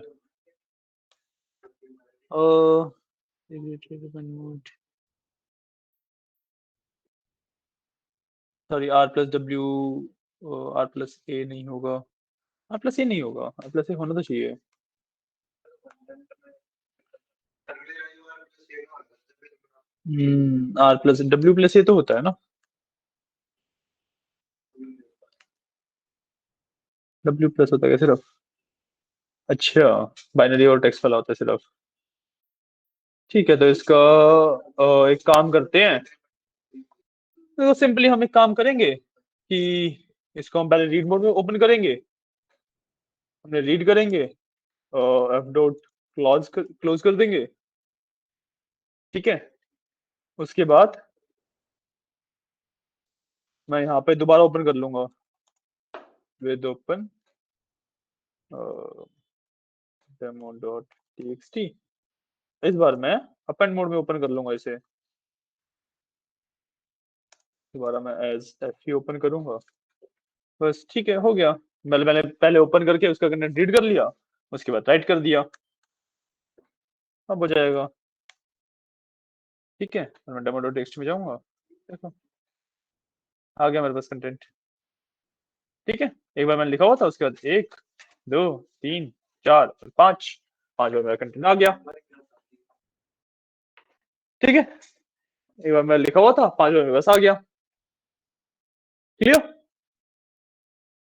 Sorry, R plus W, R plus A नहीं होगा, आर प्लस ए नहीं होगा, आर प्लस ए होना तो चाहिए। आर प्लस डब्ल्यू प्लस ए तो होता है ना, डब्ल्यू प्लस होता है क्या सिर्फ? अच्छा, बाइनरी और टेक्स्ट वाला होता है सिर्फ। ठीक है, तो इसका एक काम करते हैं, तो सिंपली हम एक काम करेंगे कि इसको हम पहले रीड मोड में ओपन करेंगे, हमने रीड करेंगे, एफ डॉट क्लोज कर देंगे। ठीक है, उसके बाद मैं यहाँ पे दोबारा ओपन कर लूंगा with open demo dot TXT. इस बार मैं अपेंड मोड में ओपन कर लूंगा इसे, दोबारा मैं एज एफ ओपन करूंगा। बस ठीक है, हो गया। मैंने मैंने पहले ओपन करके उसका कंटेंट रीड कर लिया, उसके बाद राइट कर दिया, अब हो जाएगा। ठीक है, और मैं डेमो डॉट टेक्स्ट में जाऊंगा, देखो आ गया मेरे पास कंटेंट। ठीक है, एक बार मैंने लिखा हुआ था, उसके बाद 1 2 3 4 और 5, 5 बार मेरा कंटेंट आ गया। ठीक है, एक बार मैं लिखा हुआ था, 5 बार मेरे पास आ गया। क्लियर,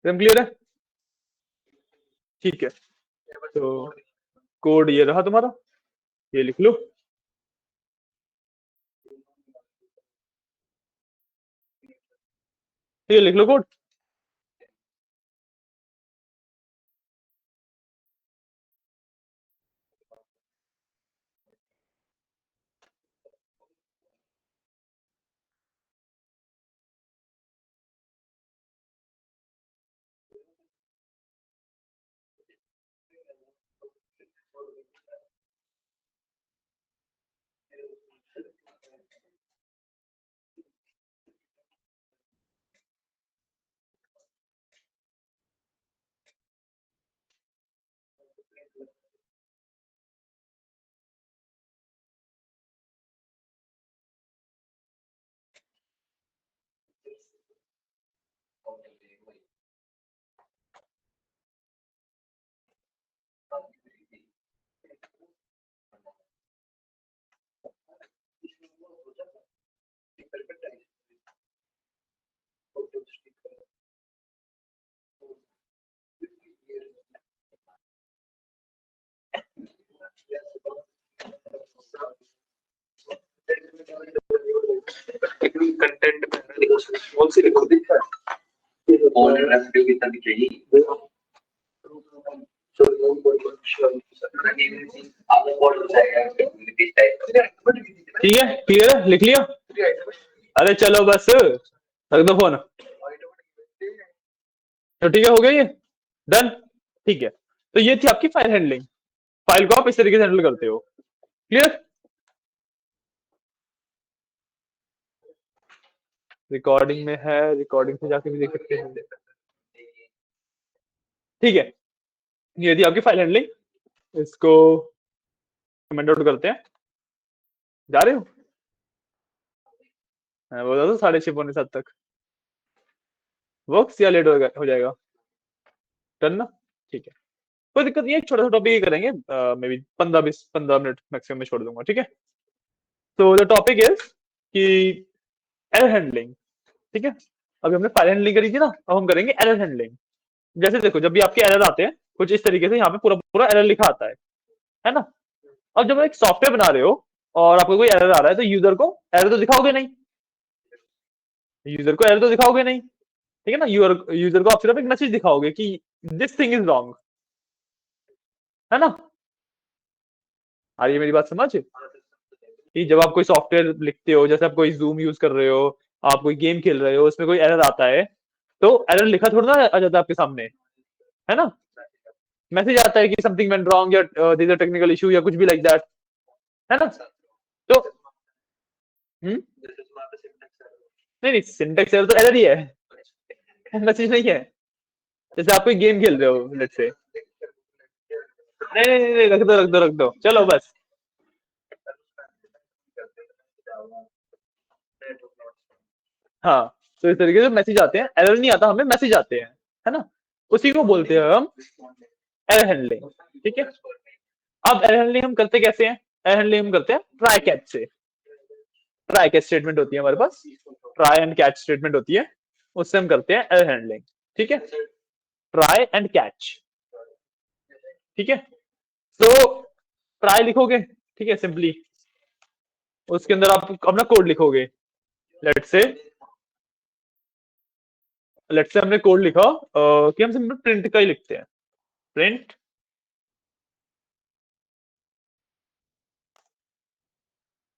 एकदम क्लियर है। ठीक है, तो कोड ये रहा तुम्हारा, ये लिख लो। ठीक है, लिख लो कोड। कंटेंट में कौन सी लिखो दिखता है और रेसिड्यू कितना दिखेगी ठीक है, क्लियर है, लिख लिया? अरे चलो बस रख दो फोन। तो ठीक है, हो गया ये डन। ठीक है, तो ये थी आपकी फाइल हैंडलिंग। फाइल को आप इस तरीके से हैंडल करते हो। क्लियर? रिकॉर्डिंग में है, रिकॉर्डिंग से जाके भी देख सकते हैं। ठीक है, ये थी आपकी फाइल हैंडलिंग। इसको कमेंट आउट करते हैं। जा रहे हो? मैं बोला था 6:30 तक वर्क या लेट हो जाएगा। डन ना? ठीक है, कोई दिक्कत नहीं है, छोटा सा टॉपिक ही करेंगे, मे बी 15-20-15 मिनट मैक्सिमम में छोड़ दूंगा। ठीक है, तो द टॉपिक इज कि एरर हैंडलिंग। ठीक है, अभी हमने फाइल हैंडलिंग करी थी ना, अब हम करेंगे एरर हैंडलिंग। जैसे देखो, जब भी आपके एरर आते हैं कुछ इस तरीके से, यहाँ पे पूरा पूरा एरर लिखा आता है ना? अब जब एक सॉफ्टवेयर बना रहे हो और आपको कोई एरर आ रहा है, तो यूजर को एरर तो दिखाओगे नहीं, यूजर को एरर तो दिखाओगे नहीं। ठीक है ना? यूजर को आप सिर्फ एक मैसेज दिखाओगे कि दिस थिंग इज रॉन्ग, है ना? आ रही है मेरी बात समझ? कि जब आप कोई सॉफ्टवेयर लिखते हो, जैसे आप कोई जूम यूज कर रहे हो, आप कोई गेम खेल रहे हो, उसमें कोई एरर आता है, तो एरर लिखा थोड़ा ना आ जाता है आपके सामने, है ना? मैसेज आता है कि समथिंग वेंट रॉन्ग, या there is a technical issue, या कुछ भी लाइक दैट, है ना? तो नहीं नहीं, सिंटेक्स एरर तो एरर ही है, मैसेज नहीं है। जैसे आप कोई गेम खेल रहे हो, लेट्स से, नहीं नहीं नहीं, रख दो रख दो रख दो, चलो बस। हाँ, तो इस तरीके से मैसेज आते हैं, एरर नहीं आता हमें, मैसेज आते हैं, है ना? उसी को बोलते हैं हम एरर हैंडलिंग। ठीक है, अब एरर हैंडलिंग हम करते कैसे हैं? एरर हैंडलिंग हम करते हैं ट्राई कैच से। ट्राई कैच स्टेटमेंट होती है हमारे पास, ट्राई एंड कैच स्टेटमेंट होती है, उससे हम करते हैं एरर हैंडलिंग। ठीक है, ट्राई एंड कैच। ठीक है, तो ट्राई लिखोगे, ठीक है, सिंपली उसके अंदर आप अपना कोड लिखोगे। लेट्स से हमने कोड लिखा कि हम सिंपल प्रिंट का ही लिखते हैं, प्रिंट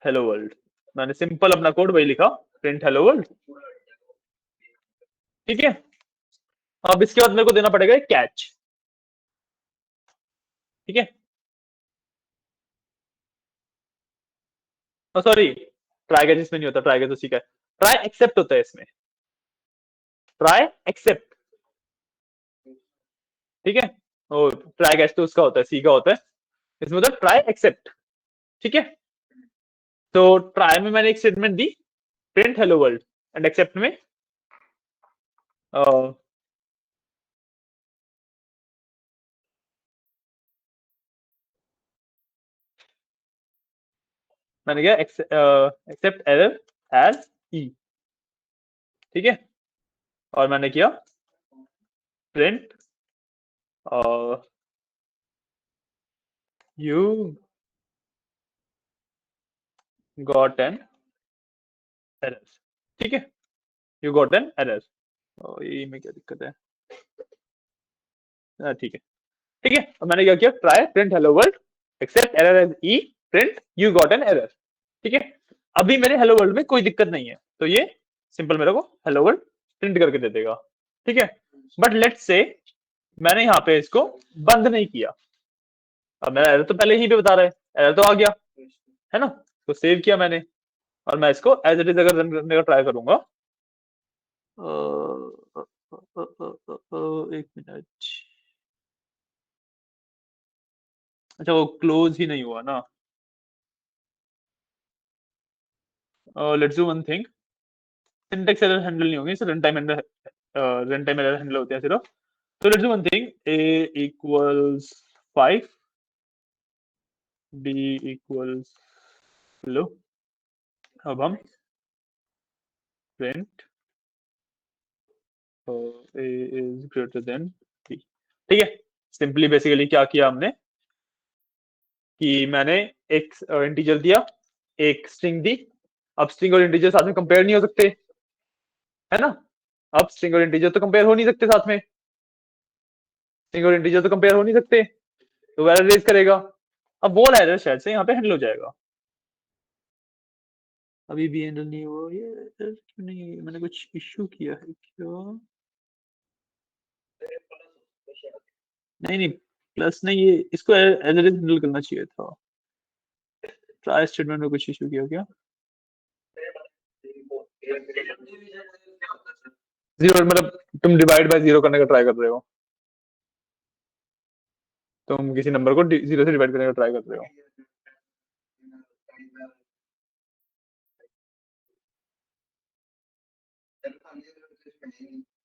हेलो वर्ल्ड। मैंने सिंपल अपना कोड वही लिखा, प्रिंट हेलो वर्ल्ड। ठीक है, अब इसके बाद मेरे को देना पड़ेगा एक कैच। ठीक है, सॉरी, ट्राई कैच इसमें नहीं होता, ट्राई कैच तो सीखा है, ट्राई एक्सेप्ट होता है इसमें, ट्राई एक्सेप्ट। ठीक है, और ट्राई कैच तो उसका होता है, सी का होता है, इसमें होता है ट्राई एक्सेप्ट। ठीक है, तो ट्राई में मैंने एक स्टेटमेंट दी, print hello world, and except में मैंने क्या, एक्सेप्ट एरर एज ई। ठीक है, और मैंने किया print you got an error. ठीक है, यू गॉट एन एरर, ये में क्या दिक्कत है? ठीक है, ठीक है, अब मैंने क्या किया, try print hello world except error as E, print you got an error. ठीक है, अभी मेरे हेलो वर्ल्ड में कोई दिक्कत नहीं है, तो ये सिंपल मेरे को हेलो वर्ल्ड प्रिंट करके दे देगा। ठीक है, बट लेट्स से मैंने यहाँ पे इसको बंद नहीं किया, अब मेरा एरर तो पहले ही पे बता रहा है, एरर तो आ गया, है ना? तो सेव किया मैंने, और मैं इसको एज इट इज अगर रन करने का ट्राई करूंगा, एक मिनट, अच्छा वो क्लोज ही नहीं हुआ ना। Let's do one thing, syntax error handle नहीं होंगे, रन टाइम एरर हैंडल होते हैं सिर्फ। तो let's do one thing, a equals 5, b equals लो, अब हम print a is greater than b। ठीक है, सिंपली बेसिकली क्या किया हमने कि मैंने एक इंटीजर दिया, एक स्ट्रिंग दी, अब स्ट्रिंग और इंटीजर साथ में कंपेयर नहीं हो सकते, है ना। अब स्ट्रिंग और इंटीजर तो कंपेयर हो नहीं सकते साथ में, स्ट्रिंग और इंटीजर तो कंपेयर हो नहीं सकते, तो एरर रेज करेगा। अब वो एरर शायद से यहाँ पे हैंडल हो जाएगा। अभी भी हैंडल नहीं हुआ ये error क्यों नहीं, मैंने कुछ इश्यू किया है क्या? नहीं नहीं, प्लस नहीं, ये इसको एरर हैंडल करना चाहिए था। ट्राई स्टेटमेंट में कुछ इश्यू किया क्या? जीरो मतलब तुम डिवाइड बाय जीरो करने का ट्राई कर रहे हो, तुम किसी नंबर को जीरो से डिवाइड करने का ट्राई कर रहे हो।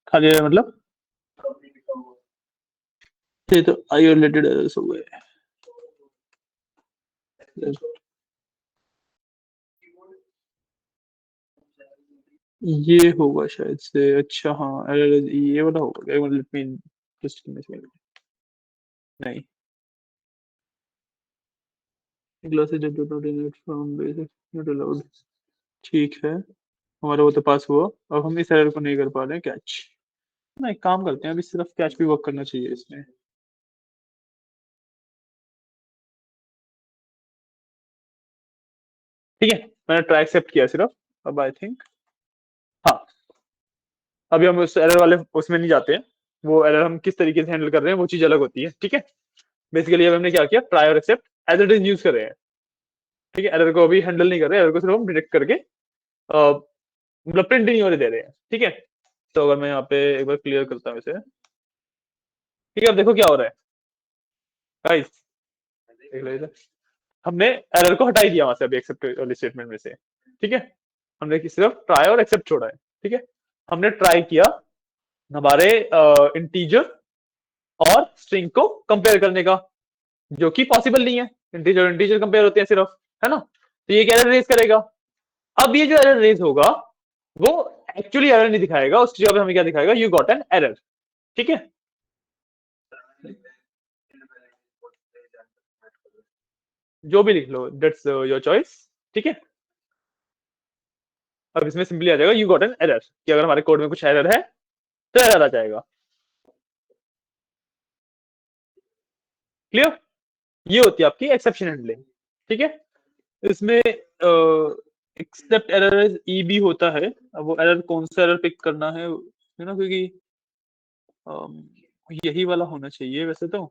खाली है मतलब ये तो आई रिलेटेड एरर्स हो गए। ये होगा शायद से, अच्छा हाँ एरर ये वाला होगा, एक मिनट लेट मी जस्ट नहीं, classes that do not inherit from basic not allowed, ठीक है हमारा वो तो पास हुआ। अब हम इस एरर को नहीं कर पा रहे हैं कैच, ना एक काम करते हैं, अभी सिर्फ कैच भी वर्क करना चाहिए इसमें। ठीक है, मैंने ट्राई एक्सेप्ट किया सिर्फ, अब आई थिंक हाँ, अभी हम उस एरर वाले उसमें नहीं जाते हैं, वो एरर हम किस तरीके से हैंडल कर रहे हैं वो चीज अलग होती है। ठीक है, बेसिकली अब हमने क्या किया, ट्राई और except as it is use कर रहे हैं। ठीक है, एरर को अभी हैंडल नहीं कर रहे, एरर को सिर्फ हम डिटेक्ट करके मतलब प्रिंट नहीं होने दे रहे हैं। ठीक है, तो अगर मैं यहाँ पे एक बार क्लियर करता हूँ इसे, ठीक है, अब देखो क्या हो रहा है गाइस, देख लो इधर, हमने एरर को हटा ही दिया वहां से अभी एक्सेप्ट वाली स्टेटमेंट में से। ठीक है, हमने सिर्फ ट्राई और एक्सेप्ट छोड़ा है। ठीक है, हमने ट्राई किया हमारे इंटीजर और स्ट्रिंग को कंपेयर करने का, जो कि पॉसिबल नहीं है, इंटीजर इंटीजर कंपेयर होते हैं सिर्फ, है ना। तो ये एरर रेज करेगा। अब ये जो एरर रेज होगा वो एक्चुअली एरर नहीं दिखाएगा, उस जगह पे हमें क्या दिखाएगा, यू गॉट एन एरर। ठीक है, जो भी लिख लो, दैट्स योर चॉइस। ठीक है, अब इसमें सिंपली आ जाएगा यू गॉट एन एरर, कि अगर हमारे कोड में कुछ एरर है तो एरर आ जाएगा। क्लियर, ये होती है आपकी एक्सेप्शन हैंडलिंग। ठीक है, इसमें एक्सेप्ट एरर ई भी होता है। अब वो एरर कौन सा एरर पिक करना है ना, क्योंकि यही वाला होना चाहिए वैसे तो।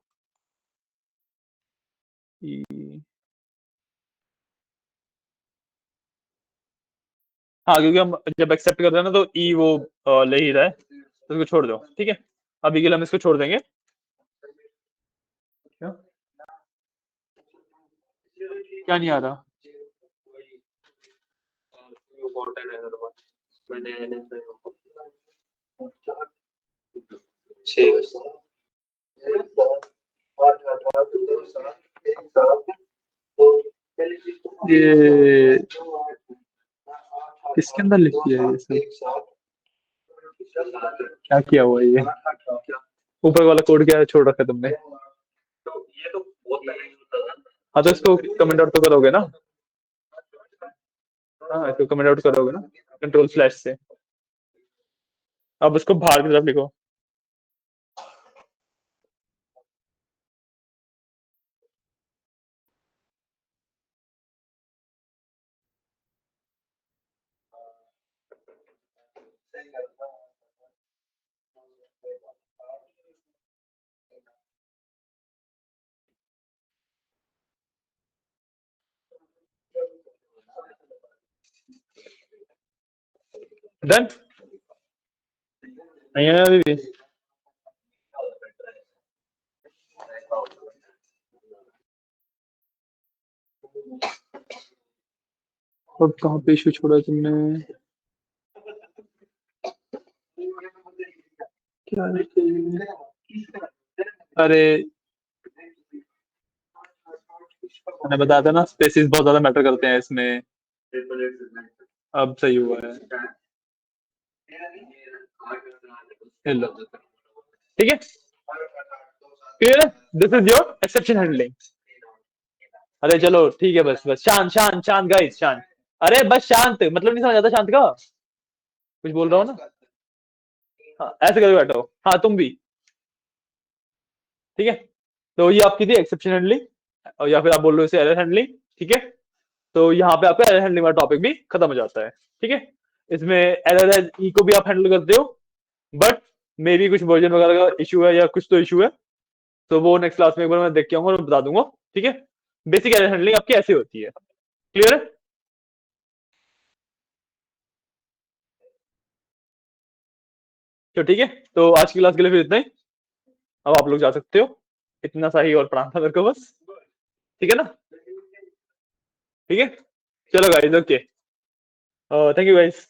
हाँ, क्योंकि हम जब एक्सेप्ट कर रहे हैं ना तो ई वो ले ही रहा है, तो इसको छोड़ दो। ठीक है, अभी के लिए हम इसको छोड़ देंगे। क्या क्या नहीं आ रहा? ये किसके अंदर लिख दिया है ये सब, क्या किया हुआ है ये, ऊपर वाला कोड क्या छोड़ रखा है तुमने? हाँ, तो इसको कमेंट आउट तो करोगे ना? हाँ, इसको कमेंट आउट करोगे ना कंट्रोल स्लैश से? अब उसको बाहर की तरफ लिखो। डन नहीं है अभी भी? अब कहाँ पे इशू छोड़ा तुमने? क्या अरे मैंने बताया था ना, स्पेसिस बहुत ज्यादा मैटर करते हैं इसमें। अब सही हुआ है, लो। ठीक है, क्लियर है, this is your exception handling. अरे चलो ठीक है, बस बस शांत शांत शांत गाइस, शांत। अरे बस शांत, मतलब नहीं समझ आता शांत का, कुछ बोल रहा हूँ ना। हाँ ऐसे करके बैठो, हाँ तुम भी। ठीक है, तो ये आपकी थी एक्सेप्शन हैंडलिंग, और या फिर आप बोल रहे हो इसे एरर हैंडलिंग। ठीक है, तो यहाँ पे आपका एरर हैंडलिंग वाला टॉपिक भी खत्म हो जाता है। ठीक है, इसमें एरर ई को भी आप हैंडल करते हो, बट मे भी कुछ वर्जन वगैरह का इशू है या कुछ तो इशू है, तो वो नेक्स्ट क्लास में एक बार मैं देख के आऊंगा और बता दूंगा। ठीक है, बेसिक एरर हैंडलिंग आपकी ऐसी होती है। क्लियर है? तो ठीक है, तो आज की क्लास के लिए फिर इतना ही। अब आप लोग जा सकते हो, इतना सा ही और पढ़ाना था मेरे को बस। ठीक है ना? ठीक है, चलो guys, okay, thank you guys.